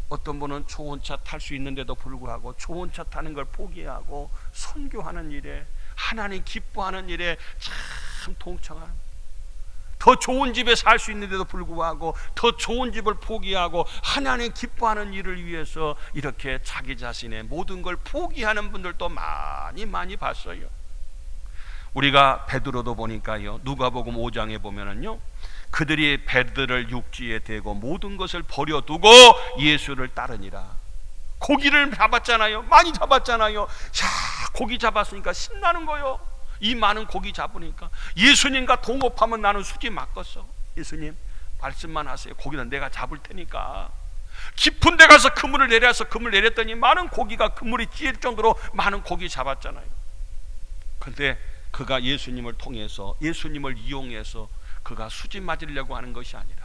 어떤 분은 좋은 차 탈 수 있는데도 불구하고 좋은 차 타는 걸 포기하고 선교하는 일에, 하나님 기뻐하는 일에 참 동청하는, 더 좋은 집에 살 수 있는데도 불구하고 더 좋은 집을 포기하고 하나님 기뻐하는 일을 위해서 이렇게 자기 자신의 모든 걸 포기하는 분들도 많이 봤어요. 우리가 베드로도 보니까요 누가복음 5장에 보면은요 그들이 배들을 육지에 대고 모든 것을 버려두고 예수를 따르니라. 고기를 잡았잖아요. 많이 잡았잖아요. 야, 고기 잡았으니까 신나는 거요. 이 많은 고기 잡으니까 예수님과 동업하면 나는 수지 맡겼어. 예수님 말씀만 하세요. 고기는 내가 잡을 테니까. 깊은 데 가서 그물을 내려서 그물 내렸더니 많은 고기가 그물이 찢을 정도로 많은 고기 잡았잖아요. 그런데 그가 예수님을 통해서, 예수님을 이용해서 그가 수지 맞으려고 하는 것이 아니라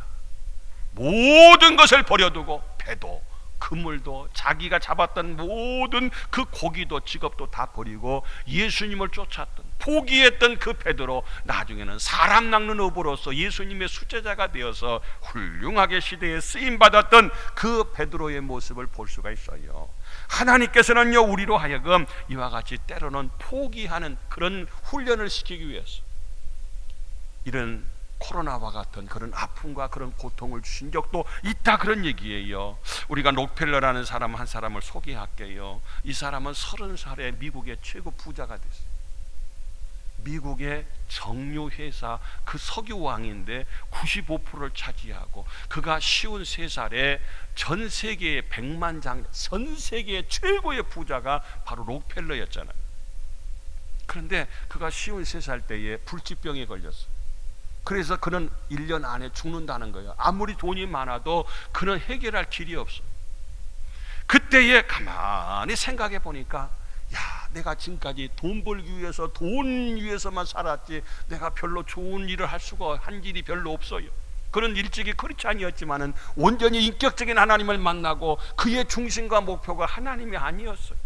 모든 것을 버려두고 배도 그물도 자기가 잡았던 모든 그 고기도 직업도 다 버리고 예수님을 쫓았던, 포기했던 그 베드로 나중에는 사람 낚는 어부로서 예수님의 수제자가 되어서 훌륭하게 시대에 쓰임받았던 그 베드로의 모습을 볼 수가 있어요. 하나님께서는요 우리로 하여금 이와 같이 때로는 포기하는 그런 훈련을 시키기 위해서 이런 코로나와 같은 그런 아픔과 그런 고통을 주신 적도 있다, 그런 얘기예요. 우리가 록펠러라는 사람 한 사람을 소개할게요. 이 사람은 30살에 미국의 최고 부자가 됐어요. 미국의 정유회사 그 석유왕인데 95%를 차지하고, 그가 53살에 전 세계의 100만 장, 전 세계의 최고의 부자가 바로 록펠러였잖아요. 그런데 그가 53살 때에 불치병에 걸렸어요. 그래서 그는 1년 안에 죽는다는 거예요. 아무리 돈이 많아도 그는 해결할 길이 없어요. 그때에 가만히 생각해 보니까, 야, 내가 지금까지 돈 벌기 위해서 돈 위해서만 살았지 내가 별로 좋은 일을 한 일이 별로 없어요. 그는 일찍이 크리스찬이었지만은 온전히 인격적인 하나님을 만나고 그의 중심과 목표가 하나님이 아니었어요.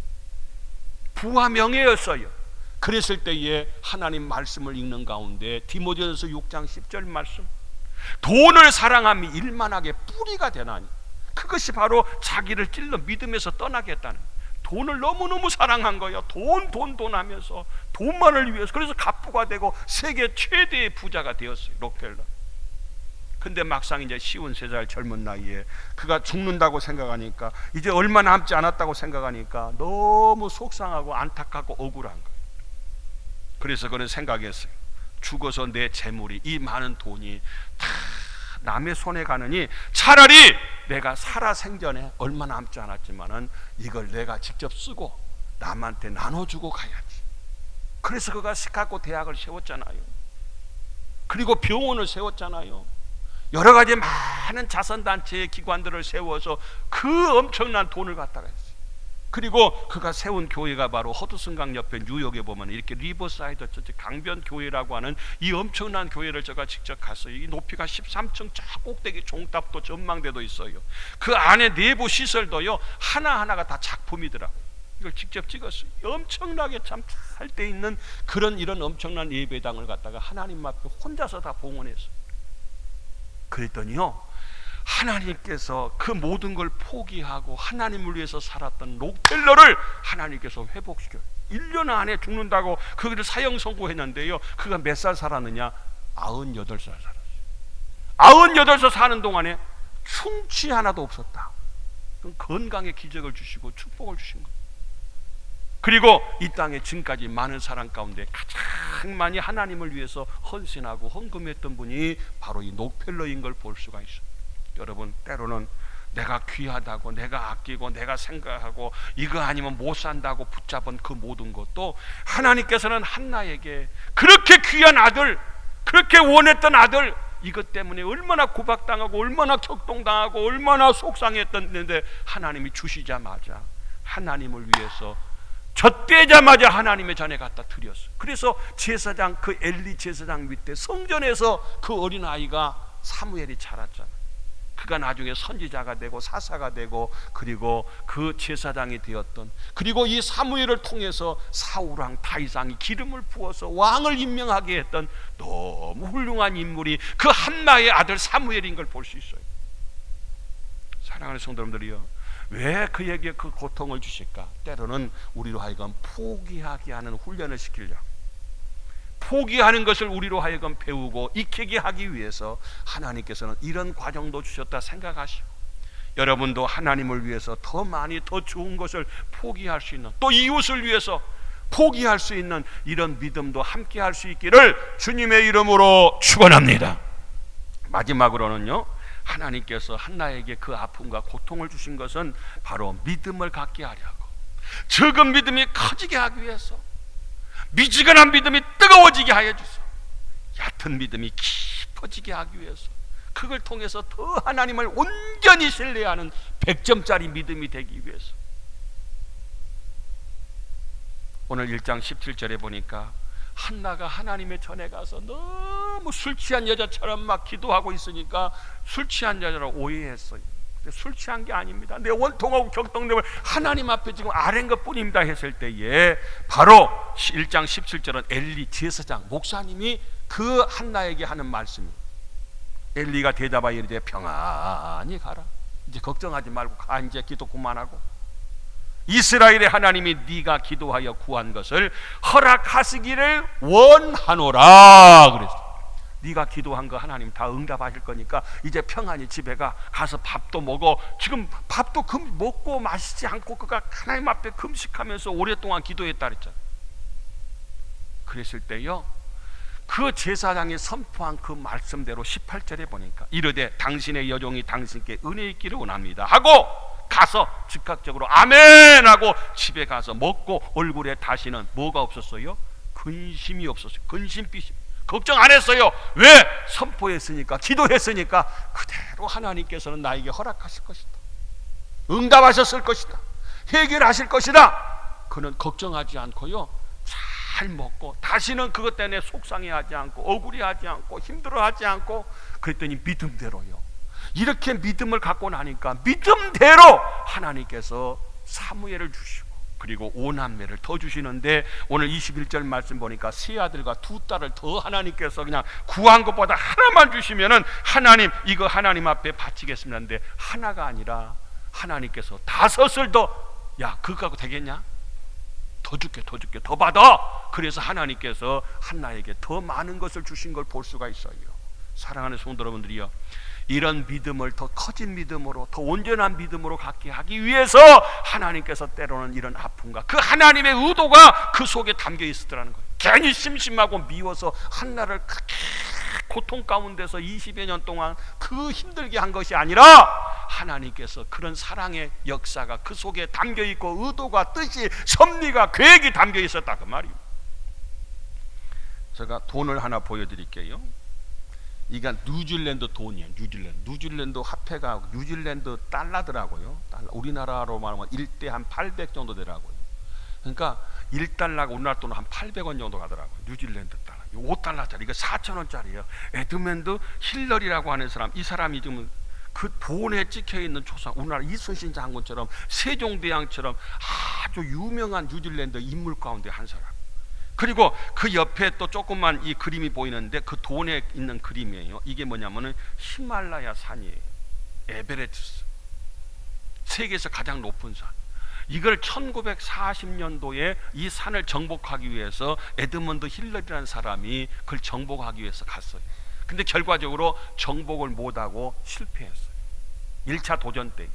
부와 명예였어요. 그랬을 때에 하나님 말씀을 읽는 가운데 디모데전서 6장 10절 말씀, 돈을 사랑함이 일만하게 뿌리가 되나니, 그것이 바로 자기를 찔러 믿음에서 떠나겠다는, 돈을 너무너무 사랑한 거예요. 돈 하면서 돈만을 위해서. 그래서 갑부가 되고 세계 최대의 부자가 되었어요, 록펠러. 근데 막상 이제 53살 젊은 나이에 그가 죽는다고 생각하니까, 이제 얼마 남지 않았다고 생각하니까 너무 속상하고 안타깝고 억울한 거예요. 그래서 그는 생각했어요. 죽어서 내 재물이, 이 많은 돈이 다 남의 손에 가느니 차라리 내가 살아생전에 얼마 남지 않았지만은 이걸 내가 직접 쓰고 남한테 나눠주고 가야지. 그래서 그가 시카고 대학을 세웠잖아요. 그리고 병원을 세웠잖아요. 여러 가지 많은 자선단체의 기관들을 세워서 그 엄청난 돈을 갖다가 했어요. 그리고 그가 세운 교회가 바로 허드슨강 옆에 뉴욕에 보면 이렇게 리버사이드 처치, 강변 교회라고 하는 이 엄청난 교회를 제가 직접 갔어요. 이 높이가 13층, 저 꼭대기 종탑도 전망대도 있어요. 그 안에 내부 시설도요, 하나하나가 다 작품이더라고요. 이걸 직접 찍었어요. 엄청나게 참 잘 때 있는 이런 엄청난 예배당을 갖다가 하나님 앞에 혼자서 다 봉헌했어요. 그랬더니요, 하나님께서 그 모든 걸 포기하고 하나님을 위해서 살았던 록펠러를 하나님께서 회복시켜요. 1년 안에 죽는다고 그를 사형 선고했는데요, 그가 몇 살 살았느냐? 98살 살았어요. 98살 사는 동안에 충치 하나도 없었다. 건강의 기적을 주시고 축복을 주신 거예요. 그리고 이 땅에 지금까지 많은 사람 가운데 가장 많이 하나님을 위해서 헌신하고 헌금했던 분이 바로 이 록펠러인 걸 볼 수가 있어요. 여러분, 때로는 내가 귀하다고, 내가 아끼고, 내가 생각하고 이거 아니면 못 산다고 붙잡은 그 모든 것도 하나님께서는 한나에게 그렇게 귀한 아들, 그렇게 원했던 아들, 이것 때문에 얼마나 구박당하고 얼마나 격동당하고 얼마나 속상했던데 하나님이 주시자마자 하나님을 위해서 젖되자마자 하나님의 전에 갖다 드렸어요. 그래서 제사장, 그 엘리 제사장 밑에 성전에서 그 어린아이가 사무엘이 자랐잖아요. 그가 나중에 선지자가 되고 사사가 되고, 그리고 그 제사장이 되었던, 그리고 이 사무엘을 통해서 사울왕 다윗왕이 기름을 부어서 왕을 임명하게 했던 너무 훌륭한 인물이 그 한나의 아들 사무엘인 걸 볼 수 있어요. 사랑하는 성도님들이요, 왜 그에게 그 고통을 주실까? 때로는 우리로 하여금 포기하게 하는 훈련을 시키려고, 포기하는 것을 우리로 하여금 배우고 익히게 하기 위해서 하나님께서는 이런 과정도 주셨다 생각하시고, 여러분도 하나님을 위해서 더 많이 더 좋은 것을 포기할 수 있는, 또 이웃을 위해서 포기할 수 있는 이런 믿음도 함께 할 수 있기를 주님의 이름으로 축원합니다. 마지막으로는요, 하나님께서 한나에게 그 아픔과 고통을 주신 것은 바로 믿음을 갖게 하려고, 적은 믿음이 커지게 하기 위해서, 미지근한 믿음이 뜨거워지게 하여 주소, 얕은 믿음이 깊어지게 하기 위해서, 그걸 통해서 더 하나님을 온전히 신뢰하는 100점짜리 믿음이 되기 위해서. 오늘 1장 17절에 보니까 한나가 하나님의 전에 가서 너무 술 취한 여자처럼 막 기도하고 있으니까 술 취한 여자로 오해했어요. 근데 술 취한 게 아닙니다. 내 원통하고 격동됨을 하나님 앞에 지금 아뢰는 것 뿐입니다 했을 때에, 바로 1장 17절은 엘리 제사장 목사님이 그 한나에게 하는 말씀이에요. 엘리가 대답하여 이르되 평안히 가라, 이제 걱정하지 말고 가, 이제 기도 그만하고 이스라엘의 하나님이 네가 기도하여 구한 것을 허락하시기를 원하노라 그랬어. 네가 기도한 거 하나님 다 응답하실 거니까 이제 평안히 집에 가서 밥도 먹어. 지금 밥도 먹고 마시지 않고 그가 하나님 앞에 금식하면서 오랫동안 기도했다 그랬잖아. 그랬을 때요, 그 제사장이 선포한 그 말씀대로 18절에 보니까 이르되 당신의 여종이 당신께 은혜 있기를 원합니다 하고 가서 즉각적으로 아멘 하고 집에 가서 먹고 얼굴에 다시는 뭐가 없었어요? 근심이 없었어요. 근심빛이. 걱정 안 했어요. 왜? 선포했으니까, 기도했으니까 그대로 하나님께서는 나에게 허락하실 것이다, 응답하셨을 것이다, 해결하실 것이다. 그는 걱정하지 않고요, 잘 먹고 다시는 그것 때문에 속상해하지 않고 억울해하지 않고 힘들어하지 않고, 그랬더니 믿음대로요, 이렇게 믿음을 갖고 나니까 믿음대로 하나님께서 사무엘을 주시고, 그리고 5남매를 더 주시는데, 오늘 21절 말씀 보니까 세 아들과 두 딸을 더 하나님께서 그냥 구한 것보다 하나만 주시면은 하나님, 이거 하나님 앞에 바치겠습니다 하는데, 하나가 아니라 하나님께서 5을 더, 야 그거 갖고 되겠냐? 더 줄게, 더 줄게, 더 받아. 그래서 하나님께서 한나에게 더 많은 것을 주신 걸 볼 수가 있어요. 사랑하는 성도 여러분들이요, 이런 믿음을 더 커진 믿음으로, 더 온전한 믿음으로 갖게 하기 위해서 하나님께서 때로는 이런 아픔과 그 하나님의 의도가 그 속에 담겨 있었더라는 거예요. 괜히 심심하고 미워서 한나를 그렇게 고통 가운데서 20여 년 동안 그 힘들게 한 것이 아니라, 하나님께서 그런 사랑의 역사가 그 속에 담겨 있고, 의도가, 뜻이, 섭리가, 계획이 담겨 있었다, 그 말이에요. 제가 돈을 하나 보여드릴게요. 이게 뉴질랜드 돈이에요. 뉴질랜드 화폐가 뉴질랜드 달러더라고요. 우리나라로 말하면 1대 한 800 정도 되더라고요. 그러니까 1달러가 우리나라 돈은 한 800원 정도 가더라고요. 뉴질랜드 달러. 5달러짜리, 이거 4,000원짜리예요. 에드먼드 힐러리라고 하는 사람, 이 사람이 지금 그 돈에 찍혀있는 조상, 우리나라 이순신 장군처럼, 세종대왕처럼 아주 유명한 뉴질랜드 인물 가운데 한 사람. 그리고 그 옆에 또 조그만 이 그림이 보이는데, 그 돈에 있는 그림이에요. 이게 뭐냐면은 히말라야 산이에요. 에베레스트, 세계에서 가장 높은 산. 이걸 1940년도에 이 산을 정복하기 위해서 에드먼드 힐러리라는 사람이 그걸 정복하기 위해서 갔어요. 근데 결과적으로 정복을 못하고 실패했어요. 1차 도전 때.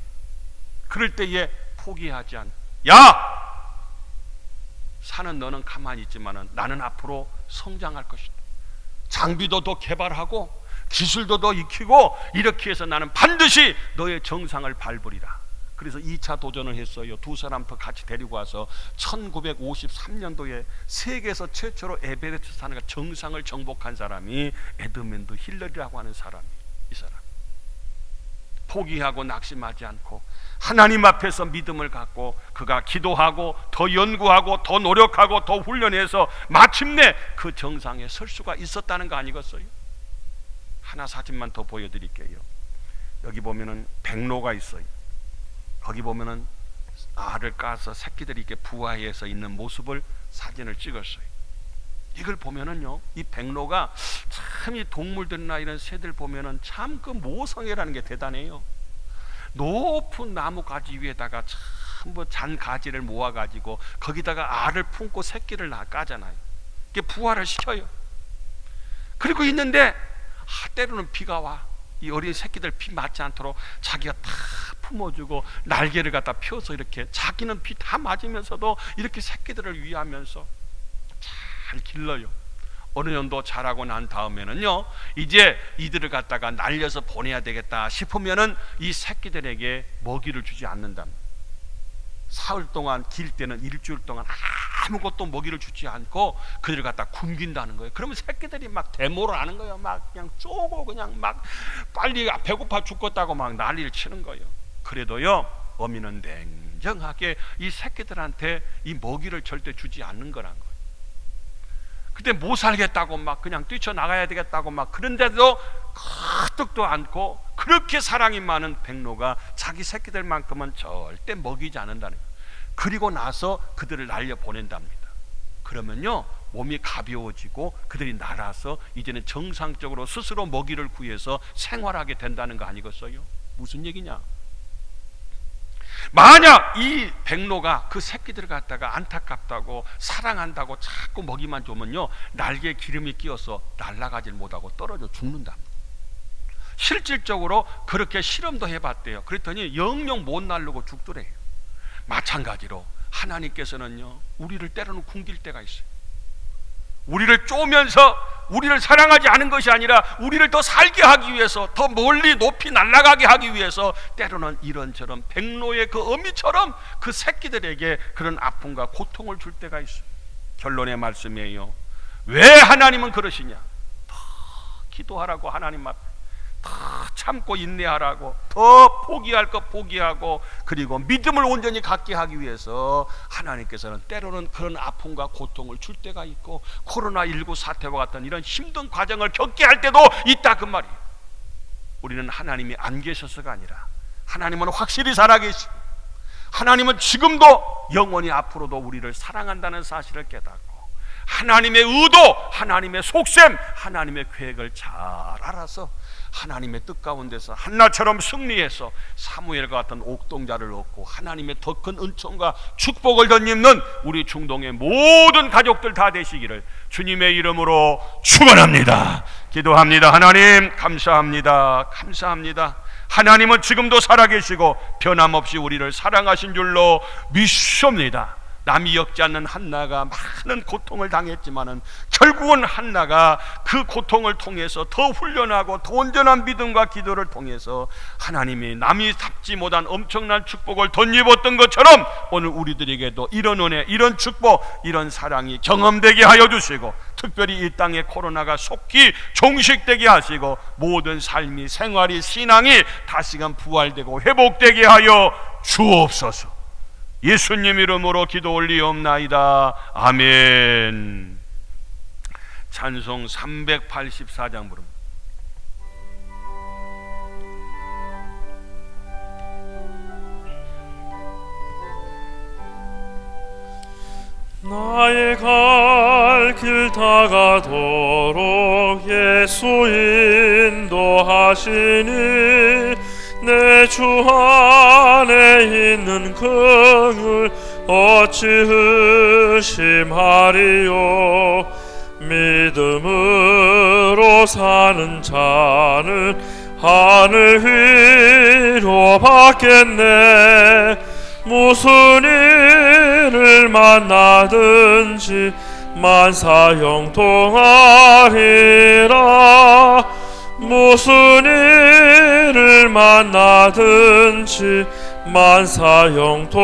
그럴 때에 포기하지 않고, 야! 산은 너는 가만히 있지만은 나는 앞으로 성장할 것이다. 장비도 더 개발하고 기술도 더 익히고, 이렇게 해서 나는 반드시 너의 정상을 밟으리라. 그래서 2차 도전을 했어요. 두 사람 더 같이 데리고 와서 1953년도에 세계에서 최초로 에베레스트 산의 정상을 정복한 사람이 에드먼드 힐러리라고 하는 사람이, 이 사람. 포기하고 낙심하지 않고 하나님 앞에서 믿음을 갖고 그가 기도하고 더 연구하고 더 노력하고 더 훈련해서 마침내 그 정상에 설 수가 있었다는 거 아니겠어요? 하나 사진만 더 보여드릴게요. 여기 보면은 백로가 있어요. 거기 보면은 알을 까서 새끼들이 이렇게 부화해서 있는 모습을 사진을 찍었어요. 이걸 보면은요, 이 백로가 참 이 동물들이나 이런 새들 보면은 참 그 모성애라는 게 대단해요. 높은 나무 가지 위에다가 참 뭐 잔 가지를 모아 가지고 거기다가 알을 품고 새끼를 까잖아요. 이게 부화를 시켜요. 그리고 있는데 때로는 비가 와. 이 어린 새끼들 비 맞지 않도록 자기가 다 품어주고 날개를 갖다 펴서 이렇게 자기는 비 다 맞으면서도 이렇게 새끼들을 위하면서 잘 길러요. 어느 정도 자라고 난 다음에는요, 이제 이들을 갖다가 날려서 보내야 되겠다 싶으면은 이 새끼들에게 먹이를 주지 않는답니다. 사흘 동안 길 때는 일주일 동안 아무것도 먹이를 주지 않고 그들을 갖다 굶긴다는 거예요. 그러면 새끼들이 막 데모를 하는 거예요. 막 그냥 쪼고 그냥 막 빨리 배고파 죽겠다고 막 난리를 치는 거예요. 그래도요, 어미는 냉정하게 이 새끼들한테 이 먹이를 절대 주지 않는 거란 거예요. 그때 못 살겠다고 막 그냥 뛰쳐나가야 되겠다고 막 그런데도 끄떡도 않고, 그렇게 사랑이 많은 백로가 자기 새끼들만큼은 절대 먹이지 않는다는 거예요. 그리고 나서 그들을 날려 보낸답니다. 그러면요, 몸이 가벼워지고 그들이 날아서 이제는 정상적으로 스스로 먹이를 구해서 생활하게 된다는 거 아니겠어요? 무슨 얘기냐? 만약 이 백로가 그 새끼들을 갖다가 안타깝다고 사랑한다고 자꾸 먹이만 주면요, 날개에 기름이 끼어서 날아가질 못하고 떨어져 죽는답니다. 실질적으로 그렇게 실험도 해봤대요. 그랬더니 영영 못 날르고 죽더래요. 마찬가지로 하나님께서는요, 우리를 때로는 굶길 때가 있어요. 우리를 쪼면서 우리를 사랑하지 않은 것이 아니라 우리를 더 살게 하기 위해서, 더 멀리 높이 날아가게 하기 위해서 때로는 이런저런 백로의 그 어미처럼 그 새끼들에게 그런 아픔과 고통을 줄 때가 있어요. 결론의 말씀이에요. 왜 하나님은 그러시냐? 기도하라고, 하나님 앞에 더 참고 인내하라고, 더 포기할 것 포기하고, 그리고 믿음을 온전히 갖게 하기 위해서 하나님께서는 때로는 그런 아픔과 고통을 줄 때가 있고, 코로나19 사태와 같은 이런 힘든 과정을 겪게 할 때도 있다, 그 말이에요. 우리는 하나님이 안 계셔서가 아니라 하나님은 확실히 살아계시고, 하나님은 지금도 영원히 앞으로도 우리를 사랑한다는 사실을 깨닫고, 하나님의 의도, 하나님의 속셈, 하나님의 계획을 잘 알아서 하나님의 뜻 가운데서 한나처럼 승리해서 사무엘과 같은 옥동자를 얻고 하나님의 더 큰 은총과 축복을 덧입는 우리 중동의 모든 가족들 다 되시기를 주님의 이름으로 축원합니다. 기도합니다. 하나님 감사합니다. 감사합니다. 하나님은 지금도 살아계시고 변함없이 우리를 사랑하신 줄로 믿습니다. 남이 엮지 않는 한나가 많은 고통을 당했지만은 결국은 한나가 그 고통을 통해서 더 훈련하고 더 온전한 믿음과 기도를 통해서 하나님이 남이 잡지 못한 엄청난 축복을 덧입었던 것처럼 오늘 우리들에게도 이런 은혜, 이런 축복, 이런 사랑이 경험되게 하여 주시고, 특별히 이 땅에 코로나가 속히 종식되게 하시고 모든 삶이, 생활이, 신앙이 다시금 부활되고 회복되게 하여 주옵소서. 예수님 이름으로 기도 올리옵나이다. 아멘. 찬송 384장 부릅니다. 나의 갈 길 다가도록 예수 인도하시니 내 주 안에 있는 긍을 어찌 의심하리요. 믿음으로 사는 자는 하늘 위로 받겠네. 무슨 일을 만나든지 만사 형통하리라. 무슨 일을 만나든지 만사 형통하리라.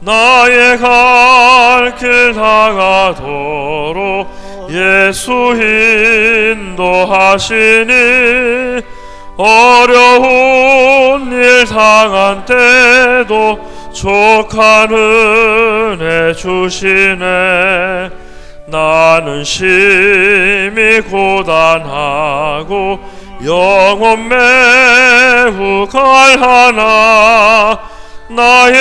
나의 갈 길 다가도록 예수 인도하시니 어려운 일 당한 때도 족한 은혜 주시네. 나는 심히 고단하고 영혼 매우 갈하나 나의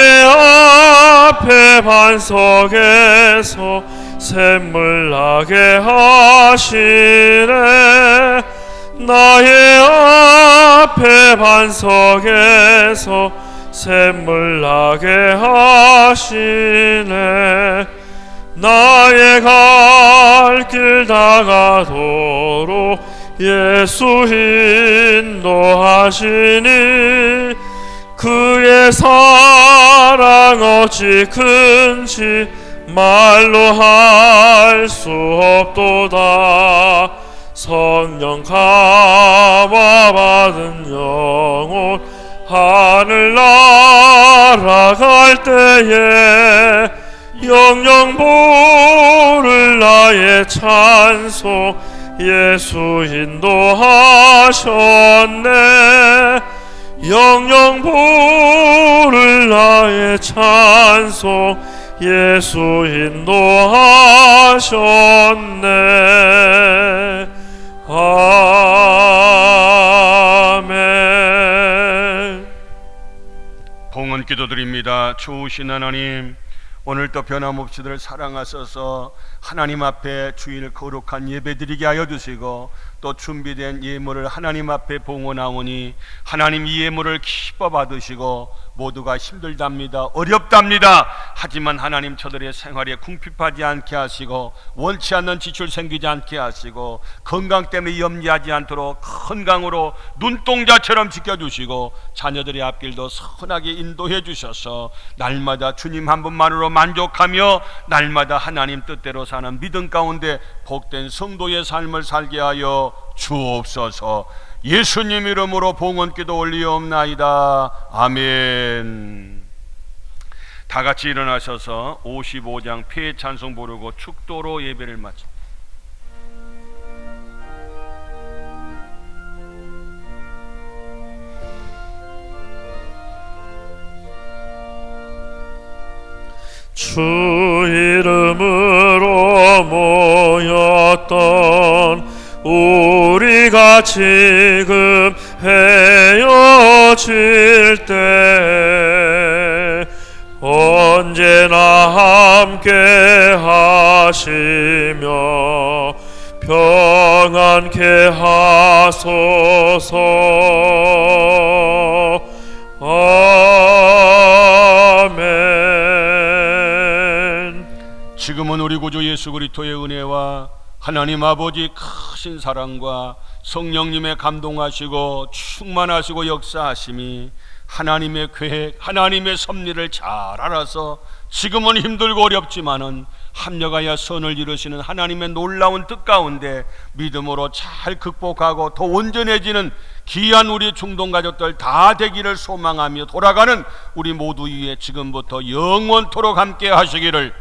앞에 반석에서 샘물 나게 하시네. 나의 앞에 반석에서 샘물 나게 하시네. 나의 갈 길 다가도록 예수 인도하시니 그의 사랑 어찌 큰지 말로 할 수 없도다. 성령 감화 받은 영혼 하늘 날아갈 때에 영영 부를 나의 찬송 예수 인도하셨네. 영영 부를 나의 찬송 예수 인도하셨네. 아멘. 봉헌 기도드립니다. 좋으신 하나님, 오늘도 변함없이들 사랑하셔서 하나님 앞에 주일 거룩한 예배 드리게 하여 주시고, 또 준비된 예물을 하나님 앞에 봉헌하오니 하나님 이 예물을 기뻐 받으시고, 모두가 힘들답니다, 어렵답니다. 하지만 하나님 저들의 생활에 궁핍하지 않게 하시고, 원치 않는 지출 생기지 않게 하시고, 건강 때문에 염려하지 않도록 건강으로 눈동자처럼 지켜주시고, 자녀들의 앞길도 선하게 인도해 주셔서 날마다 주님 한 분만으로 만족하며 날마다 하나님 뜻대로 사는 믿음 가운데 복된 성도의 삶을 살게 하여 주옵소서. 예수님 이름으로 봉헌기도 올리옵나이다. 아멘. 다 같이 일어나셔서 55장 폐 찬송 부르고 축도로 예배를 마칩니다. 주 이름으로 모였던 우리가 지금 헤어질 때 언제나 함께 하시며 평안케 하소서. 아멘. 지금은 우리 구주 예수 그리스도의 은혜와 하나님 아버지 크신 사랑과 성령님의 감동하시고 충만하시고 역사하심이 하나님의 계획, 하나님의 섭리를 잘 알아서 지금은 힘들고 어렵지만은 합력하여 선을 이루시는 하나님의 놀라운 뜻 가운데 믿음으로 잘 극복하고 더 온전해지는 귀한 우리 중동 가족들 다 되기를 소망하며 돌아가는 우리 모두 위에 지금부터 영원토록 함께 하시기를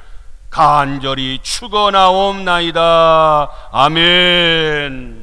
간절히 축원하옵나이다. 아멘.